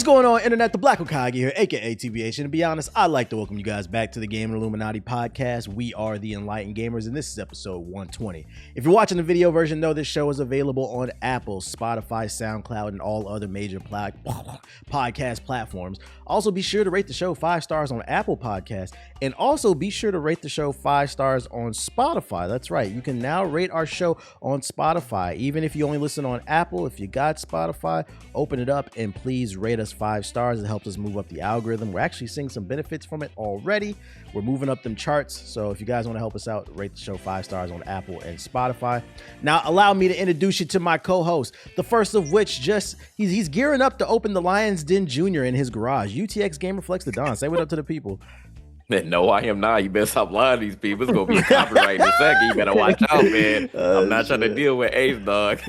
What's going on, Internet? The Black Hokage here, aka TBH. And to be honest, I'd like to welcome you guys back to the Game Illuminati podcast. We are the Enlightened Gamers, and this is episode 120. If you're watching the video version, know this show is available on Apple, Spotify, SoundCloud, and all other major podcast platforms. Also, be sure to rate the show 5 stars on Apple Podcasts, and also be sure to rate the show 5 stars on Spotify. That's right, you can now rate our show on Spotify. Even if you only listen on Apple, if you got Spotify, open it up and please rate us 5 stars. It helps us move up the algorithm. We're actually seeing some benefits from it already. We're moving up them charts. So if you guys want to help us out, rate the show 5 stars on Apple and Spotify. Now, allow me to introduce you to my co-host, the first of which he's gearing up to open the Lion's Den Jr. in his garage. UTX Gamer Flex the Don. Say what up to the people. Man, no, I am not. You better stop lying to these people. It's going to be a copyright in a second. You better watch out, man. I'm not trying to deal with Ace, dog.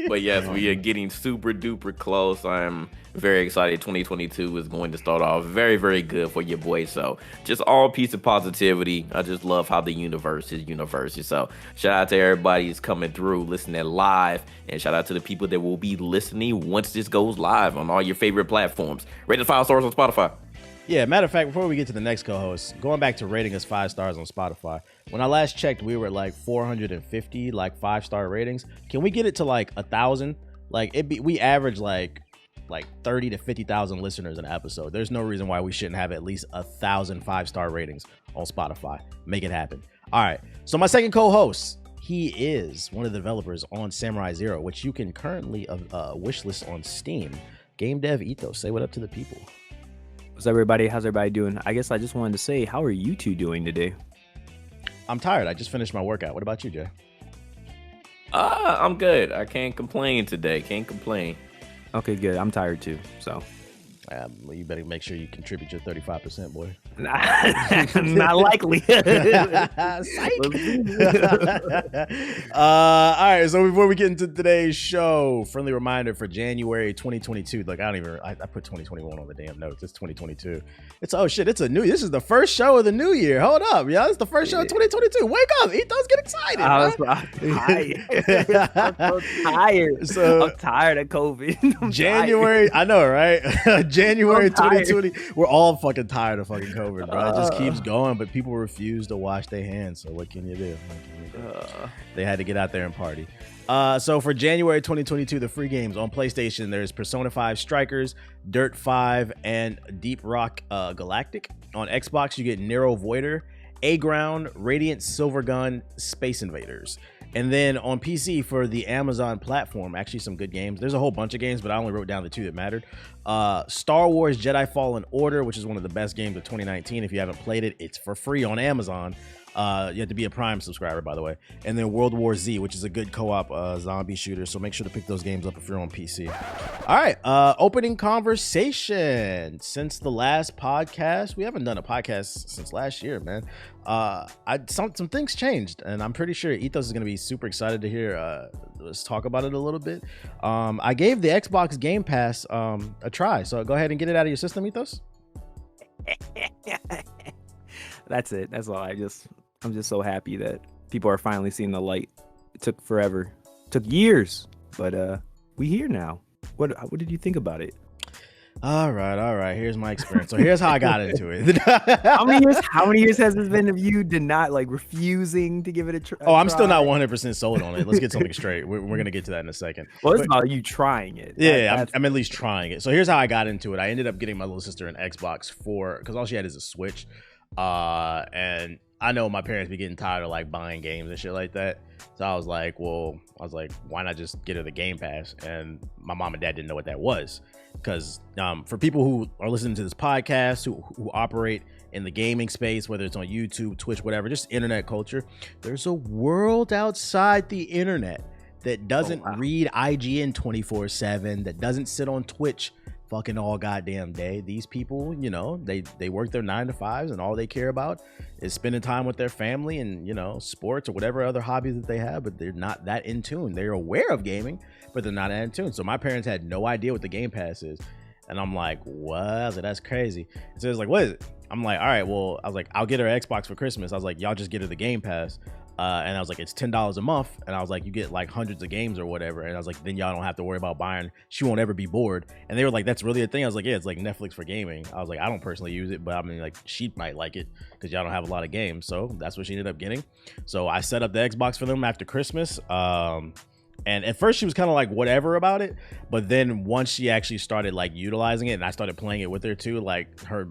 But yes, we are getting super duper close. I'm very excited. 2022 is going to start off very, very good for your boy. So just all piece of positivity. I just love how the universe is universal. So shout out to everybody who's coming through, listening live. And shout out to the people that will be listening once this goes live on all your favorite platforms. Rate us 5 stars on Spotify. Yeah, matter of fact, before we get to the next co-host, going back to rating us 5 stars on Spotify, when I last checked, we were at like 450 like 5-star ratings. Can we get it to like 1,000? Like we average like 30 to 50,000 listeners an episode. There's no reason why we shouldn't have at least 1,000 5-star ratings on Spotify. Make it happen. All right. So my second co-host, he is one of the developers on Samurai Zero, which you can currently wishlist on Steam. Game Dev Ethos, say what up to the people. What's up, everybody? How's everybody doing? I guess I just wanted to say, how are you two doing today? I'm tired. I just finished my workout. What about you, Jay? I'm good. I can't complain today. Can't complain. Okay, good. I'm tired too, so. Well, you better make sure you contribute your 35%, boy. Not likely. All right, so before we get into today's show, friendly reminder for January 2022. Like, I put 2021 on the damn notes. It's 2022. This is the first show of the new year. Hold up, yeah. It's the first show of 2022. Wake up, Ethos, get excited. I'm tired. I'm tired of COVID. January, I know, right? January 2020. We're all fucking tired of fucking COVID, bro. It just keeps going, but people refuse to wash their hands. So what can you do? They had to get out there and party. So for January 2022, the free games on PlayStation, there's Persona 5 Strikers, Dirt 5, and Deep Rock Galactic. On Xbox, you get Nero Voider, A-Ground, Radiant Silvergun, Space Invaders. And then on PC for the Amazon platform, actually some good games. There's a whole bunch of games, but I only wrote down the 2 that mattered. Star Wars Jedi Fallen Order, which is one of the best games of 2019. If you haven't played it, it's for free on Amazon. You have to be a Prime subscriber, by the way. And then World War Z, which is a good co-op zombie shooter. So make sure to pick those games up if you're on PC. All right, opening conversation. Since the last podcast, we haven't done a podcast since last year, man. Some things changed, and I'm pretty sure Ethos is going to be super excited to hear. Let's talk about it a little bit. I gave the Xbox Game Pass a try, so go ahead and get it out of your system, Ethos. That's it. That's all. I'm just so happy that people are finally seeing the light. It took forever. It took years, but we here now. What did you think about it? All right. Here's my experience. So here's how I got into it. How many years has this been of you refusing to give it a try? I'm still not 100% sold on it. Let's get something straight. We're going to get to that in a second. Well, it's about you trying it. Yeah, I'm at least trying it. So here's how I got into it. I ended up getting my little sister an Xbox because all she had is a Switch. And I know my parents be getting tired of like buying games and shit like that. So I was like, why not just get her the Game Pass? And my mom and dad didn't know what that was. Because for people who are listening to this podcast, who operate in the gaming space, whether it's on YouTube, Twitch, whatever, just internet culture, there's a world outside the internet that doesn't read IGN 24/7, that doesn't sit on Twitch fucking all goddamn day. These people, they work their 9 to 5s and all they care about is spending time with their family and, sports or whatever other hobbies that they have, but they're not that in tune. They're aware of gaming, but they're not in tune. So my parents had no idea what the Game Pass is. And I'm like, what? I was like, that's crazy. So it was like, what is it? I'm like, all right, well, I was like, I'll get her Xbox for Christmas. I was like, y'all just get her the Game Pass. And I was like, it's $10 a month. And I was like, you get like hundreds of games or whatever. And I was like, then y'all don't have to worry about buying. She won't ever be bored. And they were like, that's really a thing. I was like, yeah, it's like Netflix for gaming. I was like, I don't personally use it, but I mean, like, she might like it because y'all don't have a lot of games. So that's what she ended up getting. So I set up the Xbox for them after Christmas. And at first she was kind of like whatever about it, but then once she actually started like utilizing it and I started playing it with her too, like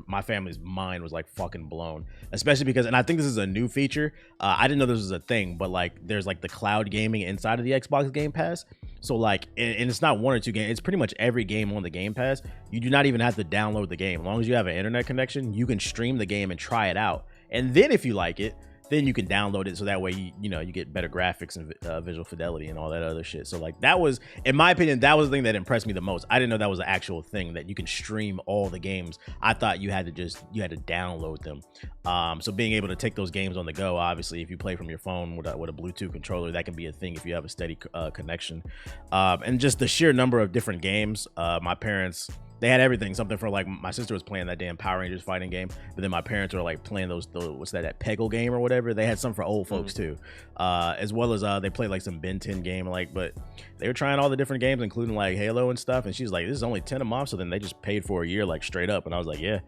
my family's mind was like fucking blown, especially because, and I think this is a new feature. I didn't know this was a thing, but like there's like the cloud gaming inside of the Xbox Game Pass. So like, and it's not one or two games, it's pretty much every game on the Game Pass. You do not even have to download the game. As long as you have an internet connection, you can stream the game and try it out. And then if you like it, then you can download it so that way you get better graphics and visual fidelity and all that other shit. So like that was, in my opinion, that was the thing that impressed me the most. I didn't know that was an actual thing that you can stream all the games. I thought you had to download them. So being able to take those games on the go, obviously if you play from your phone with a Bluetooth controller, that can be a thing if you have a steady connection. And just the sheer number of different games. My parents, they had everything. Something for like, my sister was playing that damn Power Rangers fighting game, but then my parents were like playing what's that Peggle game or whatever. They had some for old folks too, as well as they played like some Ben 10 game, like, but they were trying all the different games, including like Halo and stuff. And she's like, this is only 10 a month. So then they just paid for a year, like straight up. And I was like, yeah,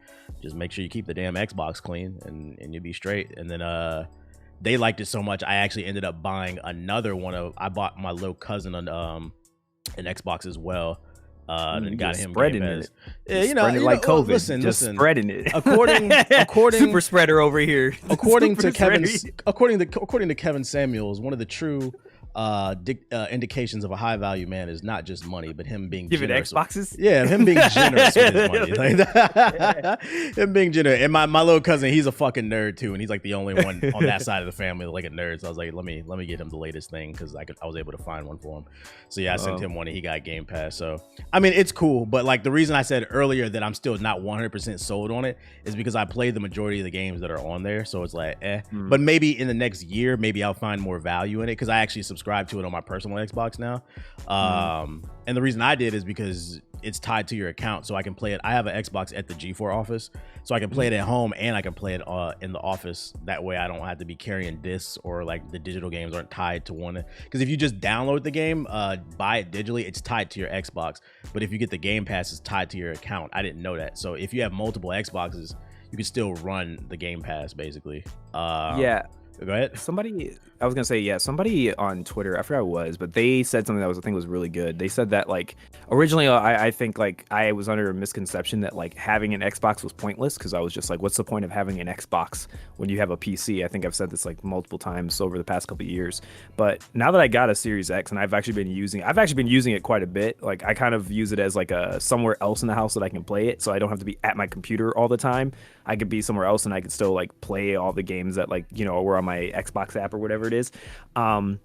just make sure you keep the damn Xbox clean and you'll be straight. And then they liked it so much, I actually ended up buying another one. I bought my little cousin an Xbox as well. And got him spreading it. Yeah, you know, like COVID. Listen, spreading it. According super spreader over here. According to Kevin Samuels, one of the true indications of a high value man is not just money, but him being generous. Xboxes. Yeah, him being generous with his money. Like that. Him being generous. And my little cousin, he's a fucking nerd too, and he's like the only one on that side of the family like a nerd. So I was like, let me get him the latest thing because I was able to find one for him. So yeah, I sent him one and he got Game Pass. So I mean, it's cool, but like the reason I said earlier that I'm still not 100% sold on it is because I played the majority of the games that are on there. So it's like, but maybe in the next year, maybe I'll find more value in it because I actually subscribe to it on my personal Xbox now. And the reason I did is because it's tied to your account, so I can play it. I have an Xbox at the G4 office, so I can play it at home and I can play it in the office. That way I don't have to be carrying discs, or like the digital games aren't tied to one. Because if you just download the game, buy it digitally, it's tied to your Xbox. But if you get the Game Pass, it's tied to your account. I didn't know that. So if you have multiple Xboxes, you can still run the Game Pass basically. Yeah. Go ahead. Somebody on Twitter, I forgot who it was, but they said something that I think was really good. They said that like originally I think like I was under a misconception that like having an Xbox was pointless, because I was just like, what's the point of having an Xbox when you have a PC? I think I've said this like multiple times over the past couple of years. But now that I got a Series X and I've actually been using it quite a bit. Like I kind of use it as like a somewhere else in the house that I can play it, so I don't have to be at my computer all the time. I could be somewhere else and I could still like play all the games that like, you know, were on my Xbox app or whatever it is. I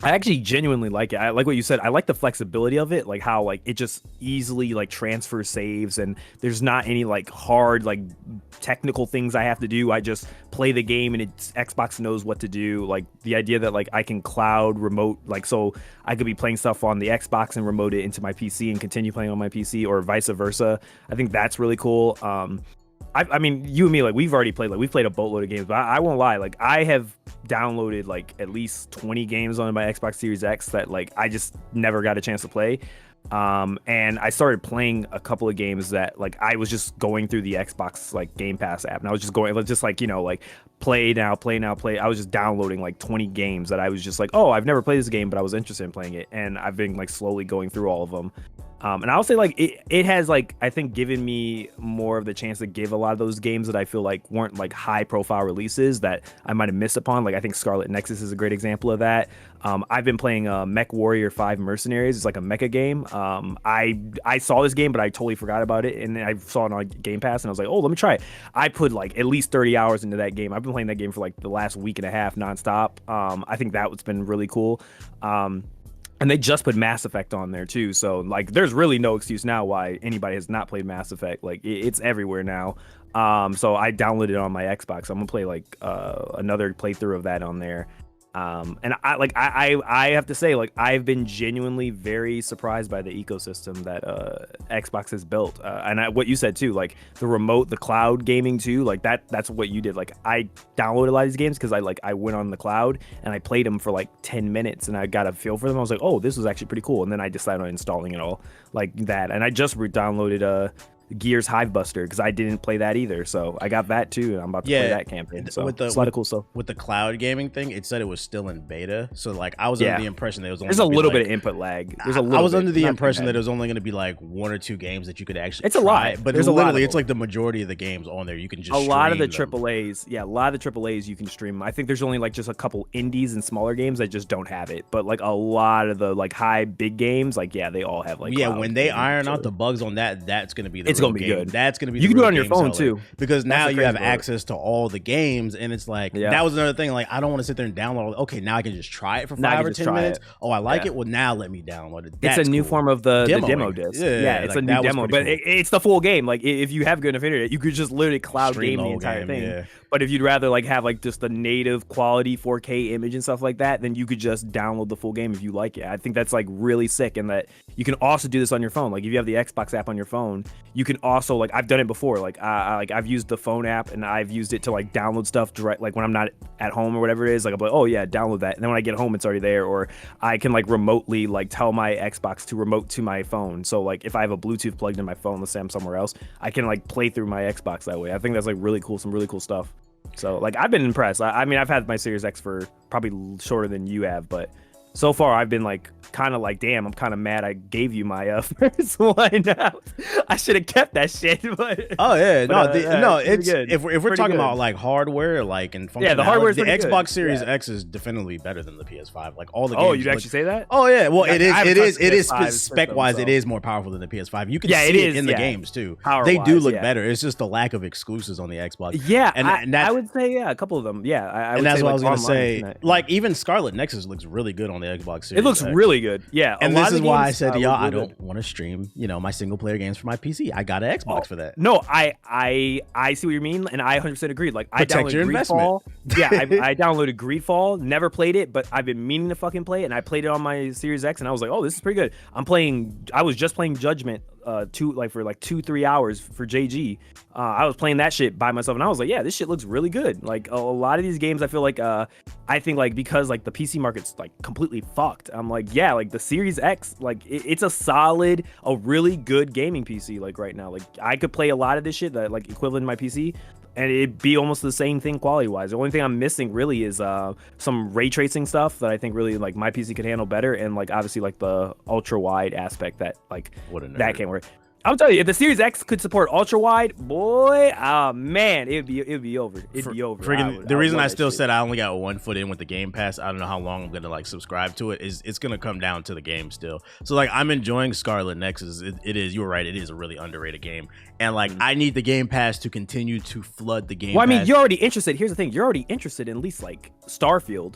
actually genuinely like it. I like what you said. I like the flexibility of it, like how like it just easily like transfer saves, and there's not any like hard like technical things I have to do. I just play the game and Xbox knows what to do. Like the idea that like I can cloud remote, like so I could be playing stuff on the Xbox and remote it into my PC and continue playing on my PC, or vice versa. I think that's really cool. I mean, you and me, like we've already played, like we've played a boatload of games, but I won't lie, like I have downloaded like at least 20 games on my Xbox Series X that like I just never got a chance to play. And I started playing a couple of games that like I was just going through the Xbox like Game Pass app, and I was just going, just like, you know, like play now. I was just downloading like 20 games that I was just like, oh, I've never played this game, but I was interested in playing it, and I've been like slowly going through all of them. And I'll say like it has like I think given me more of the chance to give a lot of those games that I feel like weren't like high profile releases that I might have missed upon. Like I think Scarlet Nexus is a great example of that. I've been playing Mech Warrior 5 Mercenaries. It's like a mecha game. I saw this game, but I totally forgot about it, and then I saw it on Game Pass, and I was like, oh, let me try it. I put like at least 30 hours into that game. I've been playing that game for like the last week and a half nonstop. I think that's been really cool. And they just put Mass Effect on there too, so like there's really no excuse now why anybody has not played Mass Effect. Like it's everywhere now. So I downloaded it on my Xbox. I'm gonna play like another playthrough of that on there. And I have to say, like, I've been genuinely very surprised by the ecosystem that Xbox has built. And what you said too, like the remote, the cloud gaming too, like that's what you did. Like I downloaded a lot of these games because I went on the cloud and I played them for like 10 minutes and I got a feel for them. I was like, oh, this was actually pretty cool. And then I decided on installing it all like that. And I just downloaded Gears Hive Buster because I didn't play that either, so I got that too, and I'm about to play that campaign. So it's a lot of cool stuff. With the cloud gaming thing, it said it was still in beta, so like I was under the impression that it was only there's a little bit of input lag. I was under the impression that it was only going to be like 1 or 2 games that you could actually. It's a lot, but literally it's like the majority of the games on there you can just. A lot of the AAAs, a lot of the AAAs you can stream. I think there's only like just a couple indies and smaller games that just don't have it, but like a lot of the like high big games, like they all have like. Yeah, when they iron out the bugs on that, that's going to be the. It's going to be good. That's going to be. You can do it on your phone too, because now you have access to all the games, and it's like that was another thing. Like I don't want to sit there and download. Okay, now I can just try it for 5 or 10 minutes. Oh, I like it. Well, now let me download it. It's a new form of the demo disc. Yeah, it's a new demo, but it's the full game. Like if you have good enough internet, you could just literally cloud game the entire thing. Yeah. But if you'd rather like have like just the native quality 4K image and stuff like that, then you could just download the full game if you like it. I think that's like really sick, and that you can also do this on your phone. Like if you have the Xbox app on your phone, you can also like I've done it before. Like I've used the phone app and I've used it to like download stuff direct. Like when I'm not at home or whatever it is, like I'm like, oh yeah, download that. And then when I get home, it's already there. Or I can like remotely like tell my Xbox to remote to my phone. So like if I have a Bluetooth plugged in my phone, let's say I'm somewhere else, I can like play through my Xbox that way. I think that's like really cool. Some really cool stuff. So like I've been impressed. I mean, I've had my Series X for probably shorter than you have, but so far I've been like kind of like, damn, I'm kind of mad I gave you my first one. I should have kept that shit. But oh yeah, no, it's good. If we're talking about like hardware, like and functionality, the hardware, the Xbox Series X is definitely better than the PS5. Like all the games. Oh, you'd actually say that? Oh yeah, well it is spec wise, it is more powerful than the PS5. You can see it in the games too. They do look better. It's just the lack of exclusives on the Xbox. Yeah, and I would say a couple of them. Yeah, and that's what I was gonna say. Like even Scarlet Nexus looks really good on the Xbox Series. It looks really good. Yeah, and this is why I said to y'all, I don't want to stream, my single player games for my PC. I got an Xbox for that. No, I see what you mean, and I 100% agreed. Like I downloaded Greedfall. Yeah, I downloaded Greedfall, never played it, but I've been meaning to fucking play it, and I played it on my Series X, and I was like, oh, this is pretty good. I was just playing Judgment for 2-3 hours for JG. I was playing that shit by myself, and I was like, yeah, this shit looks really good. Like a lot of these games, I feel like I think like because like the PC market's like completely fucked. I'm like, yeah, like the Series X, like it's a really good gaming PC like right now. Like I could play a lot of this shit that like equivalent to my PC, and it'd be almost the same thing quality wise. The only thing I'm missing really is some ray tracing stuff that I think really like my PC could handle better, and like obviously like the ultra wide aspect that like that can't work. I'm telling you, if the Series X could support ultra wide, boy, man, it'd be over. It'd be over. The reason I still said I only got 1 foot in with the Game Pass, I don't know how long I'm gonna like subscribe to it. Is it's gonna come down to the game still. So like I'm enjoying Scarlet Nexus. It is. You were right. It is a really underrated game, and like I need the Game Pass to continue to flood the game. Well, I mean, you're already interested. Here's the thing. You're already interested in at least like Starfield.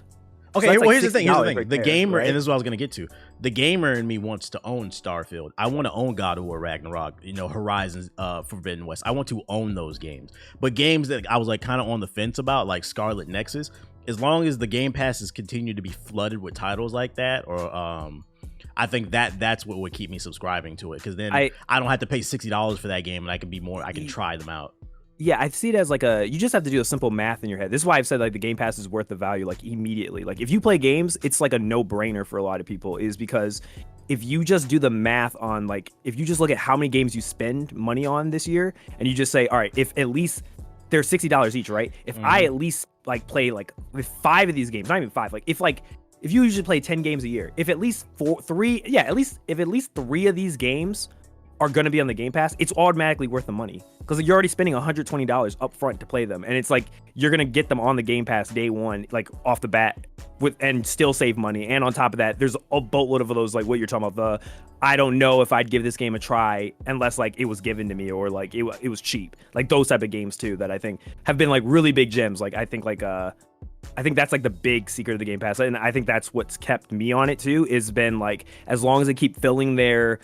Okay, well, here's the thing. The gamer, and this is what I was gonna get to. The gamer in me wants to own Starfield. I want to own God of War Ragnarok, Horizon Forbidden West. I want to own those games. But games that I was like kind of on the fence about, like Scarlet Nexus, as long as the Game Passes continue to be flooded with titles like that, or I think that's what would keep me subscribing to it, because then I don't have to pay $60 for that game, and I can try them out. Yeah, I see it as like you just have to do a simple math in your head. This is why I've said like the Game Pass is worth the value like immediately. Like if you play games, it's like a no-brainer for a lot of people, is because if you just do the math on like, if you just look at how many games you spend money on this year, and you just say, all right, if at least they're $60 each, right? If I at least like play like with 5 of these games, not even 5, like if you usually play 10 games a year, if at least 3 of these games are going to be on the Game Pass, it's automatically worth the money, because you're already spending $120 up front to play them, and it's like you're going to get them on the Game Pass day one, like off the bat, and still save money. And on top of that, there's a boatload of those, like what you're talking about, I don't know if I'd give this game a try unless like it was given to me, or like it was cheap, like those type of games too, that I think have been like really big gems. Like I think like I think that's like the big secret of the Game Pass, and I think that's what's kept me on it too. Is been like, as long as they keep filling their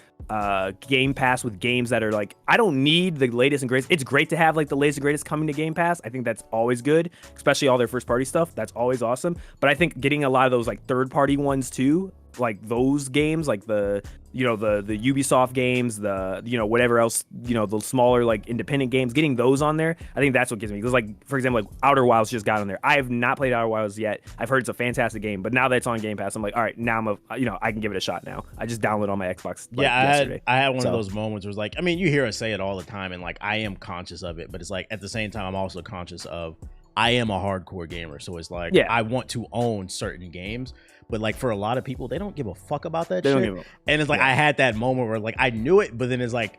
Game Pass with games that are like, I don't need the latest and greatest. It's great to have like the latest and greatest coming to Game Pass. I think that's always good, especially all their first party stuff. That's always awesome. But I think getting a lot of those like third party ones too, like those games, like the Ubisoft games, the whatever else, the smaller like independent games, getting those on there, I think that's what gives me. Because like, for example, like Outer Wilds just got on there. I have not played Outer Wilds yet. I've heard it's a fantastic game, but now that it's on Game Pass, I'm like, all right, now I can give it a shot now. I just downloaded on my Xbox. Like, yesterday. I had one of those moments where it's like, I mean, you hear us say it all the time, and like I am conscious of it, but it's like at the same time I'm also conscious of I am a hardcore gamer, so it's like I want to own certain games. But like for a lot of people, they don't give a fuck about that shit. And it's like I had that moment where like I knew it, but then it's like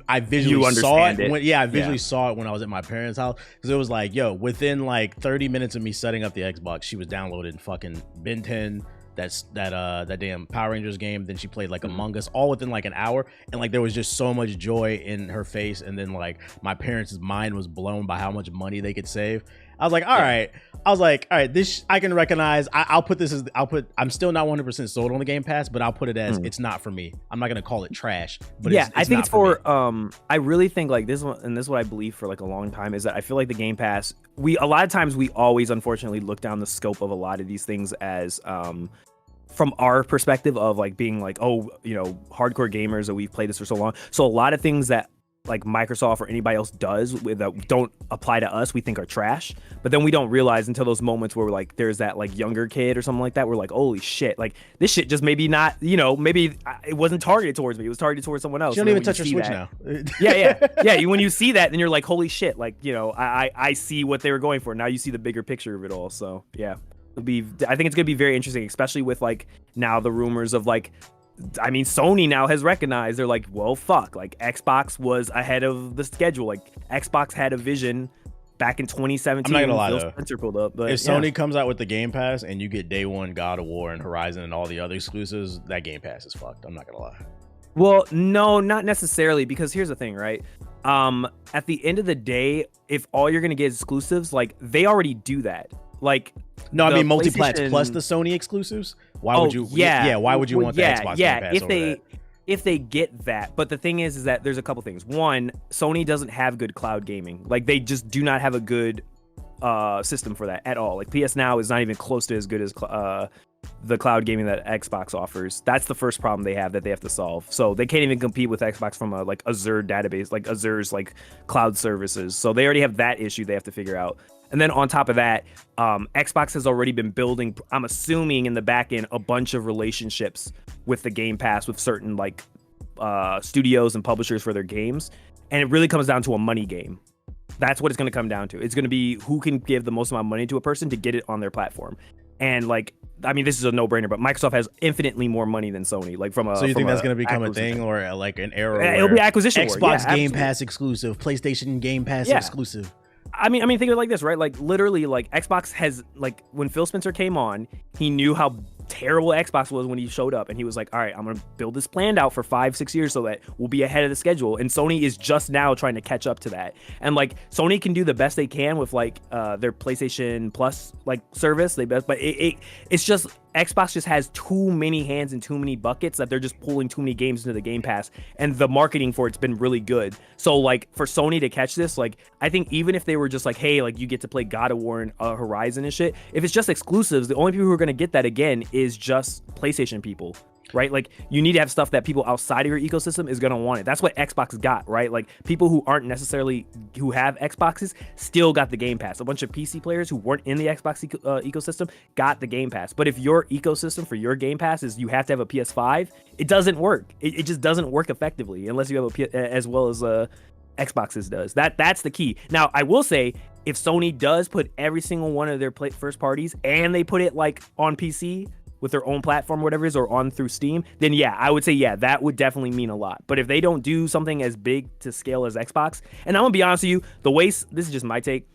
I visually saw it. I visually saw it when I was at my parents' house, because it was like, yo, within like 30 minutes of me setting up the Xbox, she was downloading fucking Ben 10, that damn Power Rangers game. Then she played like Among Us, all within like an hour, and like there was just so much joy in her face. And then like my parents' mind was blown by how much money they could save. I was like, all right, this I can recognize. I'm still not 100% sold on the Game Pass, but I'll put it as it's not for me. I'm not gonna call it trash, but I think it's for I really think like this one, and this is what I believe for like a long time, is that I feel like the Game Pass, a lot of times we always unfortunately look down the scope of a lot of these things as from our perspective of like being like, hardcore gamers, that we've played this for so long. So a lot of things that like Microsoft or anybody else does that don't apply to us, we think are trash. But then we don't realize until those moments where we're like, there's that like younger kid or something like that, we're like, holy shit, like this shit just maybe not, maybe it wasn't targeted towards me, it was targeted towards someone else. You don't even touch your Switch now. When you see that, then you're like, holy shit, like, I see what they were going for. Now you see the bigger picture of it all. So yeah, I think it's gonna be very interesting, especially with like now the rumors of like, I mean, Sony now has recognized, they're like, well, fuck, like Xbox was ahead of the schedule. Like Xbox had a vision back in 2017. I'm not gonna lie though. Spencer pulled up, but if Sony comes out with the Game Pass and you get day one God of War and Horizon and all the other exclusives, that Game Pass is fucked. I'm not gonna lie. Well, no, not necessarily, because here's the thing, right? At the end of the day, if all you're gonna get is exclusives, like they already do that. Like, no, I mean multi-plats plus the Sony exclusives. Why would you? Why would you want the Xbox Game Pass over that? If they get that. But the thing is that there's a couple things. One, Sony doesn't have good cloud gaming. Like they just do not have a good system for that at all. Like PS Now is not even close to as good as the cloud gaming that Xbox offers. That's the first problem they have that they have to solve. So they can't even compete with Xbox from a like Azure database, like Azure's like cloud services. So they already have that issue they have to figure out. And then on top of that, Xbox has already been building, I'm assuming in the back end, a bunch of relationships with the Game Pass with certain like studios and publishers for their games. And it really comes down to a money game. That's what it's going to come down to. It's going to be who can give the most amount of money to a person to get it on their platform. And like, I mean, this is a no-brainer, but Microsoft has infinitely more money than Sony. Like from a so you think that's going to become a thing, or like an era? It'll be acquisition. Xbox Game Pass exclusive, PlayStation Game Pass exclusive. I mean, think of it like this, right? Like literally, like Xbox has like when Phil Spencer came on, he knew how terrible Xbox was when he showed up, and he was like, all right, I'm gonna build this planned out for 5-6 years so that we'll be ahead of the schedule. And Sony is just now trying to catch up to that. And like Sony can do the best they can with like their PlayStation Plus like service, but it's just Xbox just has too many hands and too many buckets that they're just pulling too many games into the Game Pass, and the marketing for it's been really good. So like for Sony to catch this, like I think even if they were just like, hey, like you get to play God of War and Horizon and shit, if it's just exclusives, the only people who are going to get that again is just PlayStation people, right? Like you need to have stuff that people outside of your ecosystem is going to want it. That's what Xbox got, right? Like people who aren't necessarily who have Xboxes still got the Game Pass. A bunch of PC players who weren't in the Xbox ecosystem got the Game Pass. But if your ecosystem for your Game Pass is you have to have a PS5, it doesn't work. It just doesn't work effectively unless you have as well as Xboxes does. That's the key. Now, I will say, if Sony does put every single one of their first parties and they put it like on PC with their own platform, whatever it is, or on through Steam, then yeah, I would say, yeah, that would definitely mean a lot. But if they don't do something as big to scale as Xbox, and I'm gonna be honest with you, this is just my take,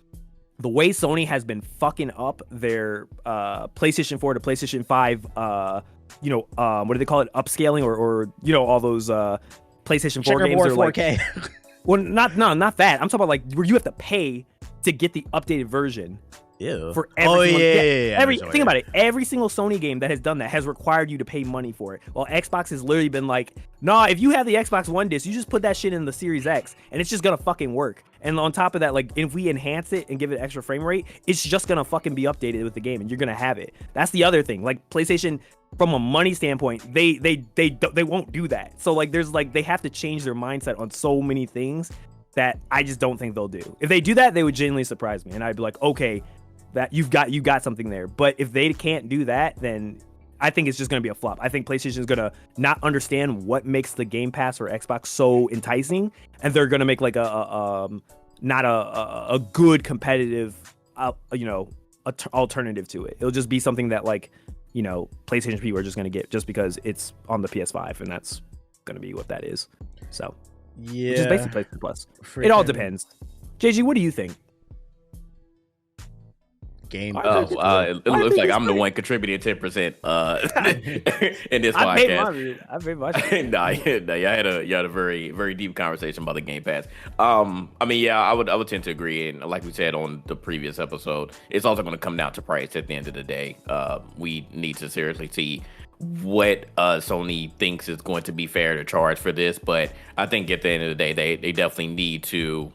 the way Sony has been fucking up their PlayStation 4 to PlayStation 5, what do they call it, upscaling or all those PlayStation 4 games are 4K. Well, not that. I'm talking about like where you have to pay to get the updated version. Ew. For every Think about it. Every single Sony game that has done that has required you to pay money for it. While Xbox has literally been like, nah, if you have the Xbox One disc, you just put that shit in the Series X and it's just gonna fucking work. And on top of that, like if we enhance it and give it extra frame rate, it's just gonna fucking be updated with the game and you're gonna have it. That's the other thing. Like PlayStation, from a money standpoint, they won't do that. So like there's like they have to change their mindset on so many things that I just don't think they'll do. If they do that, they would genuinely surprise me and I'd be like, okay, that you got something there. But if they can't do that, then I think it's just going to be a flop. I think PlayStation is going to not understand what makes the Game Pass or Xbox so enticing, and they're going to make like not a good competitive alternative to it. It'll just be something that like, PlayStation people are just going to get just because it's on the PS5, and that's going to be what that is. So yeah, which is basically PlayStation Plus. It all depends. JG, what do you think? It looks like I'm the one contributing 10% in this podcast. I paid my shit. You had a very, very deep conversation about the Game Pass. I would tend to agree, and like we said on the previous episode, it's also going to come down to price at the end of the day. We need to seriously see what Sony thinks is going to be fair to charge for this, but I think at the end of the day, they definitely need to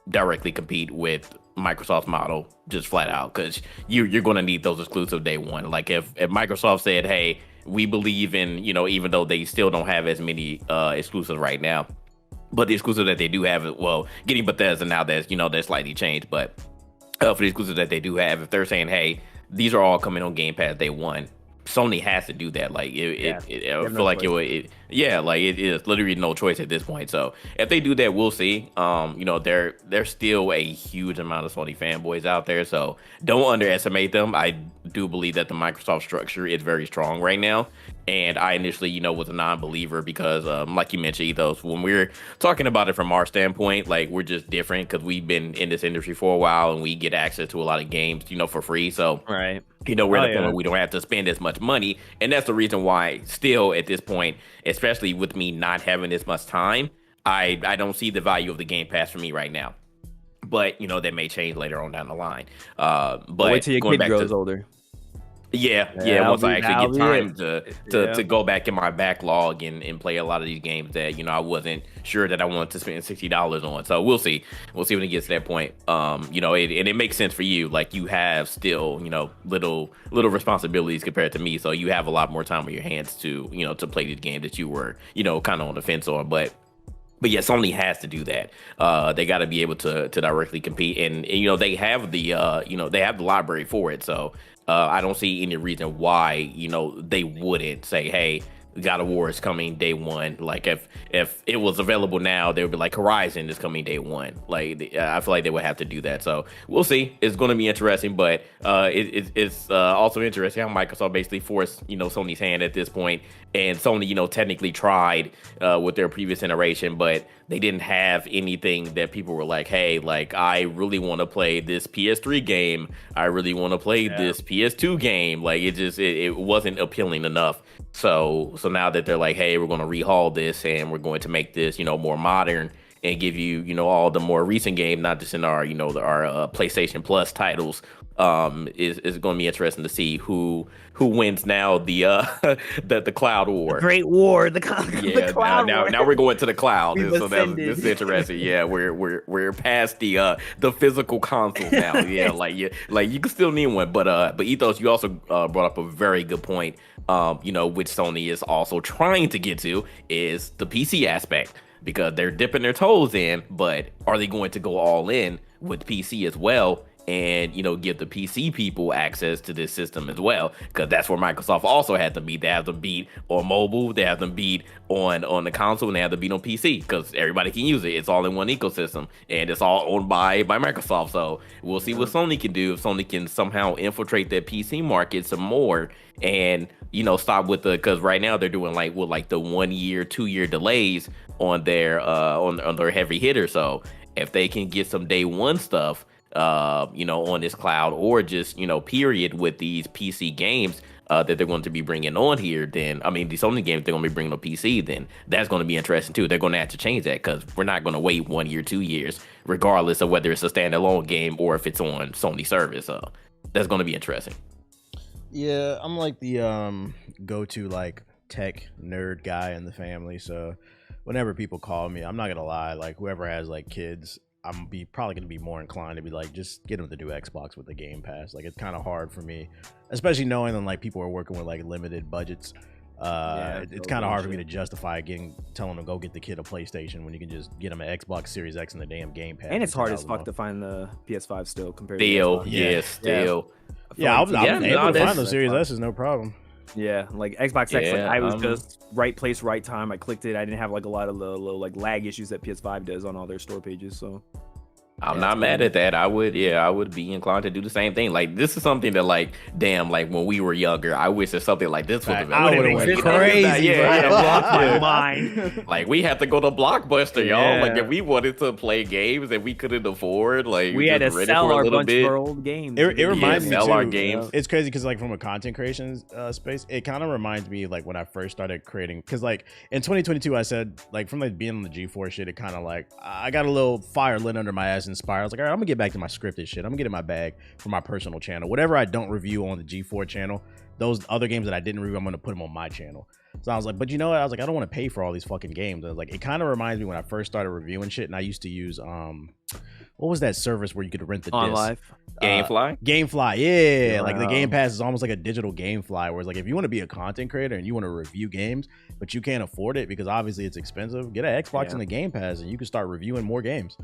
directly compete with Microsoft's model, just flat out, because you're going to need those exclusive day one. Like if Microsoft said, hey, we believe in, even though they still don't have as many exclusives right now, but the exclusive that they do have, well, getting Bethesda now, that's slightly changed, but for the exclusive that they do have, if they're saying, hey, these are all coming on Game Pass day one, Sony has to do that. Like I feel like it is literally no choice at this point. So if they do that, we'll see. There's still a huge amount of Sony fanboys out there, so don't underestimate them. I do believe that the Microsoft structure is very strong right now, and I initially was a non-believer because like you mentioned, Ethos, when we're talking about it from our standpoint, like we're just different because we've been in this industry for a while and we get access to a lot of games for free. So right, we're at the point where we don't have to spend as much money, and that's the reason why still at this point, especially with me not having this much time, I don't see the value of the Game Pass for me right now. But that may change later on down the line. But wait till your kid grows older. Yeah. Once I actually get time to go back in my backlog and play a lot of these games that I wasn't sure that I wanted to spend $60 on. So we'll see when it gets to that point. It makes sense for you. Like you have still little responsibilities compared to me, so you have a lot more time on your hands to to play these games that you were kind of on the fence on. But yeah, Sony has to do that. They got to be able to directly compete, and they have the they have the library for it. So I don't see any reason why they wouldn't say, hey, God of War is coming day one. Like if it was available now, they would be like Horizon is coming day one. Like I feel like they would have to do that. So we'll see. It's going to be interesting, but it's also interesting how Microsoft basically forced Sony's hand at this point. And Sony technically tried with their previous iteration, but they didn't have anything that people were like, hey, like I really want to play this PS3 game. I really want to play this PS2 game. Like it wasn't appealing enough. So now that they're like, hey, we're going to rehaul this and we're going to make this, more modern and give you, all the more recent game, not just in our, our PlayStation Plus titles, is going to be interesting to see who wins now the cloud war. The Great War, the cloud war. Now we're going to the cloud. So this is interesting. Yeah, we're past the physical console now. Yeah, like you can still need one, but Ethos, you also brought up a very good point. Which Sony is also trying to get to is the PC aspect, because they're dipping their toes in, but are they going to go all in with PC as well and give the PC people access to this system as well? Because that's where Microsoft also had to beat. They have to beat on mobile, they have to beat on the console, and they have to beat on PC because everybody can use it. It's all in one ecosystem, and it's all owned by Microsoft. So we'll see what Sony can do, if Sony can somehow infiltrate that PC market some more and stop with because right now they're doing like the 1 year, 2 year delays on their on their heavy hitters. So if they can get some day one stuff on this cloud, or just period with these PC games, that they're going to be bringing on here, then I mean, the Sony games they're going to be bringing on PC, then that's going to be interesting too. They're going to have to change that because we're not going to wait 1 year, 2 years, regardless of whether it's a standalone game or if it's on Sony service. That's going to be interesting. Yeah, I'm like the go-to like tech nerd guy in the family. So whenever people call me, I'm not gonna lie, like whoever has like kids, I'm probably gonna be more inclined to be like, just get them to do Xbox with the Game Pass. Like it's kind of hard for me, especially knowing that like people are working with like limited budgets. It's kind of hard for me to justify telling them go get the kid a PlayStation when you can just get them an Xbox Series X and the damn Game Pass. And it's hard as fuck to find the PS5 still compared to Still, Xbox. still. Yeah, I'm able to find those Series S's, no problem. Yeah, like Xbox X, like I was just right place, right time. I clicked it. I didn't have like a lot of the little like lag issues that PS5 does on all their store pages. So I'm not mad at that. I would be inclined to do the same thing. Like this is something that like, damn, like when we were younger, I wish that something like this would have been. I would have went crazy. Yeah, blocked my mind. Like we had to go to Blockbuster, y'all. Like if we wanted to play games that we couldn't afford, like we had to sell our bunch of our old games. It reminds me sell too, our games. It's crazy because like from a content creation space, it kind of reminds me like when I first started creating. Because like in 2022, I said like from like being on the G4 shit, it kind of like I got a little fire lit under my ass, inspired. I was like, all right, I'm gonna get back to my scripted shit. I'm gonna get in my bag for my personal channel. Whatever I don't review on the G4 channel, those other games that I didn't review, I'm gonna put them on my channel. So I was like, but you know what? I was like, I don't want to pay for all these fucking games. I was like, it kind of reminds me when I first started reviewing shit, and I used to use what was that service where you could rent the on disc? live. GameFly? GameFly, yeah. Like the Game Pass is almost like a digital GameFly, where it's like if you want to be a content creator and you want to review games, but you can't afford it because obviously it's expensive, get an Xbox and the Game Pass, and you can start reviewing more games.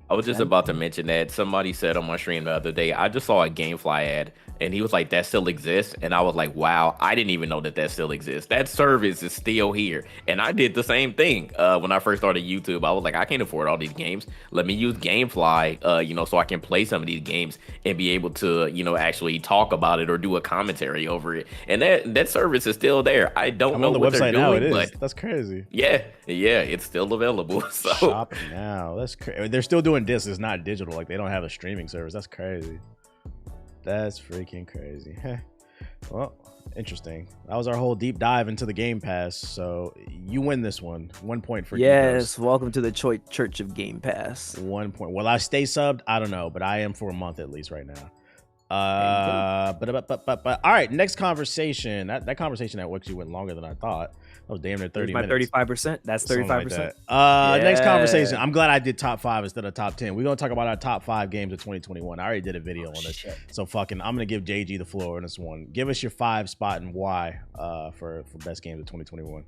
I was just about to mention that somebody said on my stream the other day, I just saw a GameFly ad and he was like, that still exists. And I was like, wow, I didn't even know that still exists. That service is still here. And I did the same thing when I first started YouTube. I was like, I can't afford all these games. Let me use GameFly, so I can play some of these games and be able to, actually talk about it or do a commentary over it. And that service is still there. I don't know what they're doing, but that's crazy. Yeah, it's still available. So shop now. That's crazy. They're still doing discs. It's not digital. Like they don't have a streaming service. That's crazy. That's freaking crazy. Well, interesting. That was our whole deep dive into the Game Pass. So you win this one. 1 point for Yes, welcome to the Church of Game Pass. 1 point. Will I stay subbed? I don't know, but I am for a month at least right now. But all right, next conversation. That conversation actually went longer than I thought. That was damn near 30 minutes. 35%. That's 35%. Next conversation. I'm glad I did top 5 instead of top 10. We're gonna talk about our top 5 games of 2021. I already did a video on this, so fucking I'm gonna give JG the floor on this one. Give us your 5 spot and why for best games of 2021.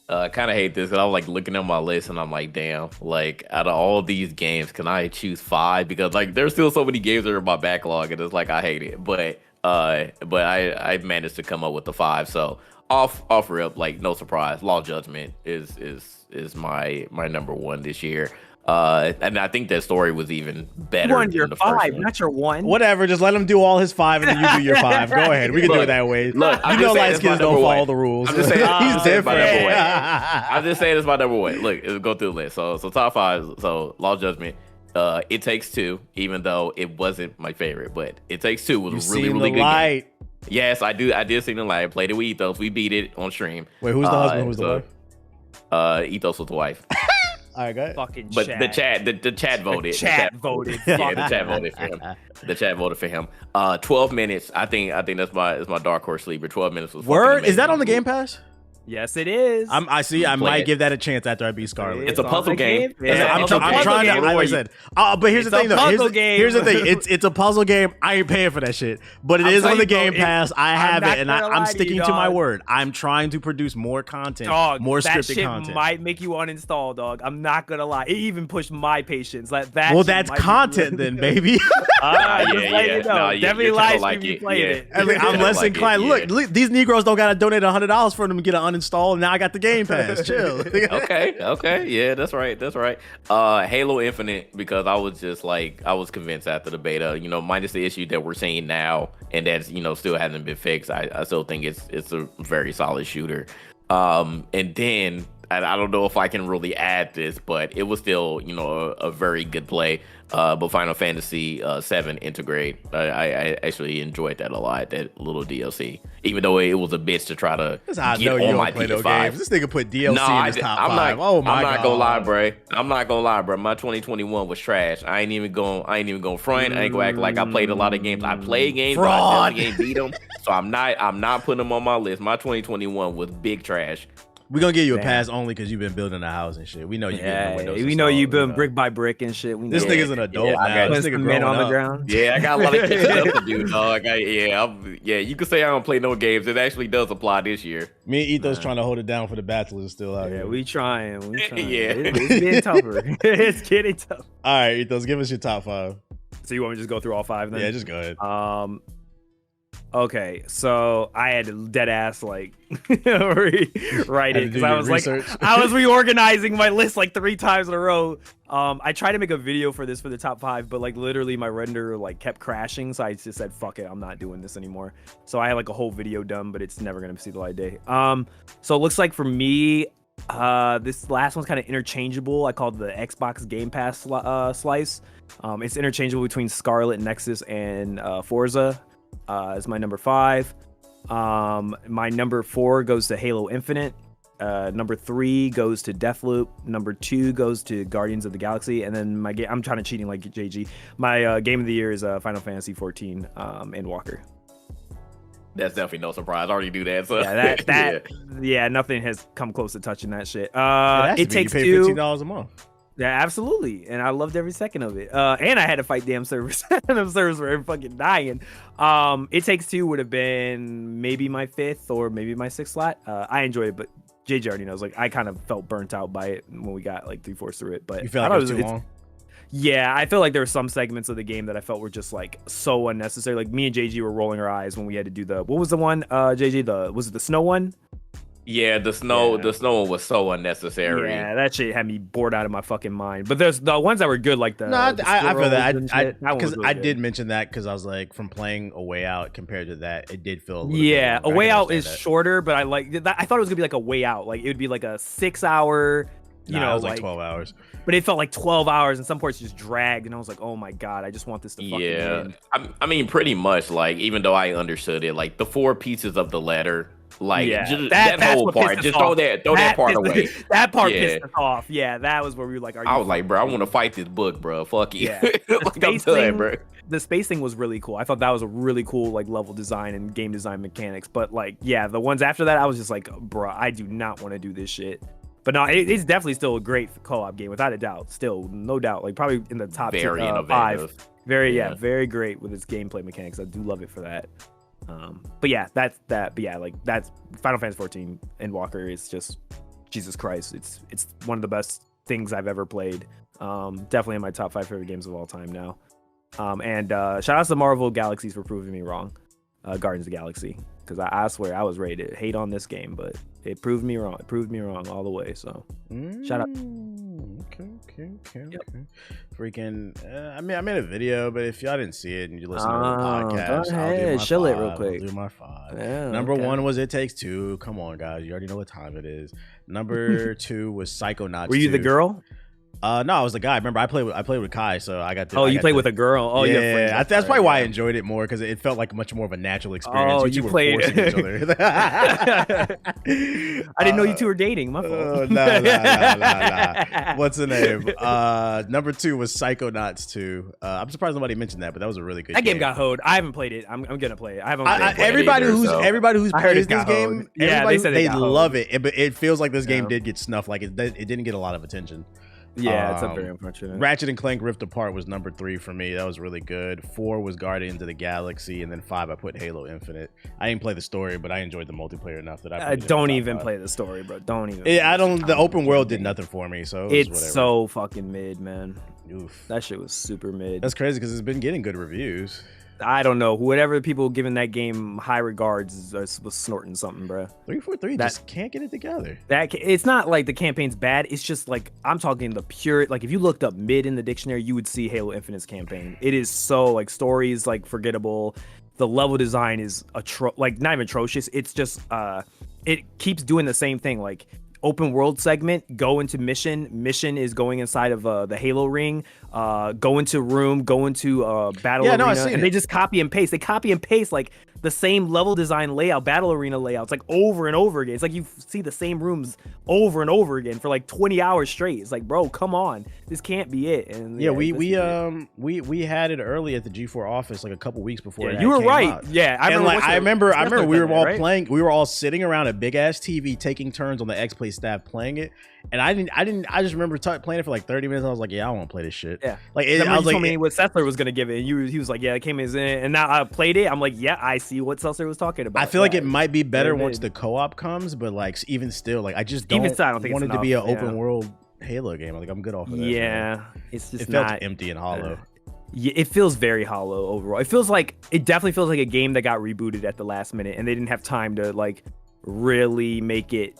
I kind of hate this because I was like looking at my list and I'm like, damn, like out of all these games, can I choose 5? Because like there's still so many games that are in my backlog and it's like I hate it. But I managed to come up with the 5. So off rip, like no surprise, Law Judgment is my number 1 this year. And I think that story was even better. You won than your the 5, first one. not your 1. Whatever, just let him do all his 5 and then you do your 5. Go ahead, we can do it that way. Look, light skins don't follow the rules. I'm just saying, he's different. I'm just saying it's my number 1. Look, it'll go through the list. So top 5. So Law Judgment. It Takes Two, even though it wasn't my favorite, but It Takes Two was a really good game. Yes, I did see the light. I played it with Ethos. We beat it on stream. Wait, who's the husband? Who's the wife? Ethos was the wife. All right, go ahead. Fucking but chat. the chat voted. The chat voted. Yeah, the chat voted for him. The chat voted for him. 12 minutes. I think that's my dark horse sleeper. 12 minutes was Word? Is that on the Game Pass? Yes, it is. I might give that a chance after I beat Scarlet. It's a puzzle game. I'm trying to. Like I said, but here's the thing though. Here's the thing. It's a puzzle game. I ain't paying for that shit, but it is on the Game Pass. I have it, and I'm sticking to my word. I'm trying to produce more content, more scripted content. That shit might make you uninstall, dog. I'm not gonna lie. It even pushed my patience. Like that. Well, that's content then, baby. Definitely live stream you played it. I'm less inclined. Look, these Negroes don't gotta donate $100 for them to get an uninstall, and now I got the Game Pass. Chill. Okay. Yeah, that's right. Halo Infinite, because I was convinced after the beta, minus the issue that we're seeing now, and that's still hasn't been fixed. I still think it's a very solid shooter. And then I don't know if I can really add this, but it was still, a very good play. But Final Fantasy 7 Integrate, I actually enjoyed that a lot. That little DLC, even though it was a bitch to try to get on my PS5. This nigga put DLC in his top 5. Oh my god! I'm not gonna lie, bro. I'm not gonna lie, bro. My 2021 was trash. I ain't even gonna front. I ain't gonna act like I played a lot of games. I played games, but I definitely ain't beat them. So I'm not putting them on my list. My 2021 was big trash. We're gonna give you a pass only because you've been building a house and shit. We know you. We know you've been brick by brick and shit. This nigga's an adult now. This nigga growing on the up. ground. Yeah, I got a lot of stuff to do, dog. You could say I don't play no games. It actually does apply this year. Me and Ethos trying to hold it down for the bachelors still out here. Yeah, we trying. Yeah, it's getting tougher. It's getting tough. All right, Ethos, give us your top 5. So you want me to just go through all 5 then? Yeah, just go ahead. Okay, so I had to dead ass like write it because I was research. Like I was reorganizing my list like 3 times in a row. I tried to make a video for this for the top 5, but like literally my render like kept crashing, so I just said fuck it, I'm not doing this anymore. So I had like a whole video done, but it's never gonna see the light of day. So it looks like for me, this last one's kind of interchangeable. I called the Xbox Game Pass slice. It's interchangeable between Scarlet Nexus and Forza. Is my number 5. My number 4 goes to Halo Infinite. Number 3 goes to Deathloop. Number 2 goes to Guardians of the Galaxy. And then my game, I'm trying to cheating like JG. My game of the year is Final Fantasy 14 and Walker. That's definitely no surprise. I already do that. So yeah, nothing has come close to touching that shit. It takes you pay $15 a month. Yeah, absolutely, and I loved every second of it. And I had to fight damn servers. Them servers were fucking dying. It Takes Two would have been maybe my 5th or maybe my 6th slot. I enjoyed it, but JJ already knows. Like, I kind of felt burnt out by it when we got like 3/4 through it. But you felt like it was too long. Yeah, I feel like there were some segments of the game that I felt were just like so unnecessary. Like me and JG were rolling our eyes when we had to do what was the one? JG, was it the snow one? Yeah, the snow one was so unnecessary. Yeah, that shit had me bored out of my fucking mind. But there's the ones that were good, like I feel that. Because I did mention that because I was like, from playing A Way Out compared to that, it did feel a little bit A Way Out is shorter, but I thought it was gonna be like a Way Out. Like it would be like a 6-hour. It was like 12 hours. But it felt like 12 hours, and some parts just dragged, and I was like, oh my god, I just want this to fucking end. I mean, pretty much, like, even though I understood it, like, the 4 pieces of the letter, like, that whole part, just throw that part away. That part pissed us off. Yeah, that was where we were like, I was like, bro, I want to fight this book, bro. Fuck you. Yeah. Like, I'm done, bro. The space thing was really cool. I thought that was a really cool, like, level design and game design mechanics. But, like, yeah, the ones after that, I was just like, bro, I do not want to do this shit. But no, it's definitely still a great co-op game, without a doubt. Still, no doubt. Like, probably in the top 5. Very great with its gameplay mechanics. I do love it for that. But yeah, that's that. But yeah, like, that's Final Fantasy 14 and Walker is just Jesus Christ. It's one of the best things I've ever played. Definitely in my top 5 favorite games of all time now. And shout out to Marvel Galaxies for proving me wrong. Guardians of the Galaxy, because I swear I was ready to hate on this game, but it proved me wrong. It proved me wrong all the way. So shout out. Okay. Freaking. I mean, I made a video, but if y'all didn't see it and you listen to the podcast, I'll do my show 5. it real quick. I'll do my 5. Number 1 was It Takes Two. Come on, guys, you already know what time it is. Number 2 was Psychonauts. Were you the girl? No, I was the guy. Remember, I played with Kai, so I got. You played with a girle. Oh, yeah. That's probably why I enjoyed it more, because it felt like much more of a natural experience. Oh, you played forcing each other. I didn't know you two were dating. My fault. Nah. What's the name? Number 2 was Psychonauts 2. I'm surprised nobody mentioned that, but that was a really good. That game got hoed. I haven't played it. I'm gonna play it. I haven't. Everybody who's played this game, they love it. But it feels like this game did get snuffed. Like it didn't get a lot of attention. Yeah, it's very unfortunate. Ratchet and Clank Rift Apart was number 3 for me. That was really good. 4 was Guardians of the Galaxy, and then 5 I put Halo Infinite. I didn't play the story, but I enjoyed the multiplayer enough that I don't even play the story, bro. Don't even. Yeah, I don't. The open world did nothing for me, so it's so fucking mid, man. Oof. That shit was super mid. That's crazy because it's been getting good reviews. I don't know. Whatever people giving that game high regards was snorting something, bro. 343 just can't get it together. It's not like the campaign's bad. It's just like, I'm talking the pure, like, if you looked up mid in the dictionary, you would see Halo Infinite's campaign. It is so, like, stories like forgettable. The level design is not even atrocious. It's just it keeps doing the same thing. Like, open world segment, go into mission. Mission is going inside of the Halo ring. Go into room, go into battle arena, and they just copy and paste. They copy and paste like the same level design layout, battle arena layouts, like over and over again. It's like you see the same rooms over and over again for like 20 hours straight. It's like, bro, come on, this can't be it. And yeah, we had it early at the G4 office like a couple weeks before. Yeah, you were right. Out. Yeah, I remember we were all playing. We were all sitting around a big ass TV, taking turns on the X-Play staff playing it. And I just remember playing it for like 30 minutes. And I was like, yeah, I want to play this shit. Yeah. Like, I was like, told me what Sessler was going to give it. And he was like, yeah, it came in. And now I played it. I'm like, yeah, I see what Sessler was talking about. I feel like it might be better once the co-op comes. But like, even still, like, I just don't want it to be an open world Halo game. Like, I'm good off of that. Yeah. It's just it felt empty and hollow. Yeah, it feels very hollow overall. It definitely feels like a game that got rebooted at the last minute. And they didn't have time to like really make it,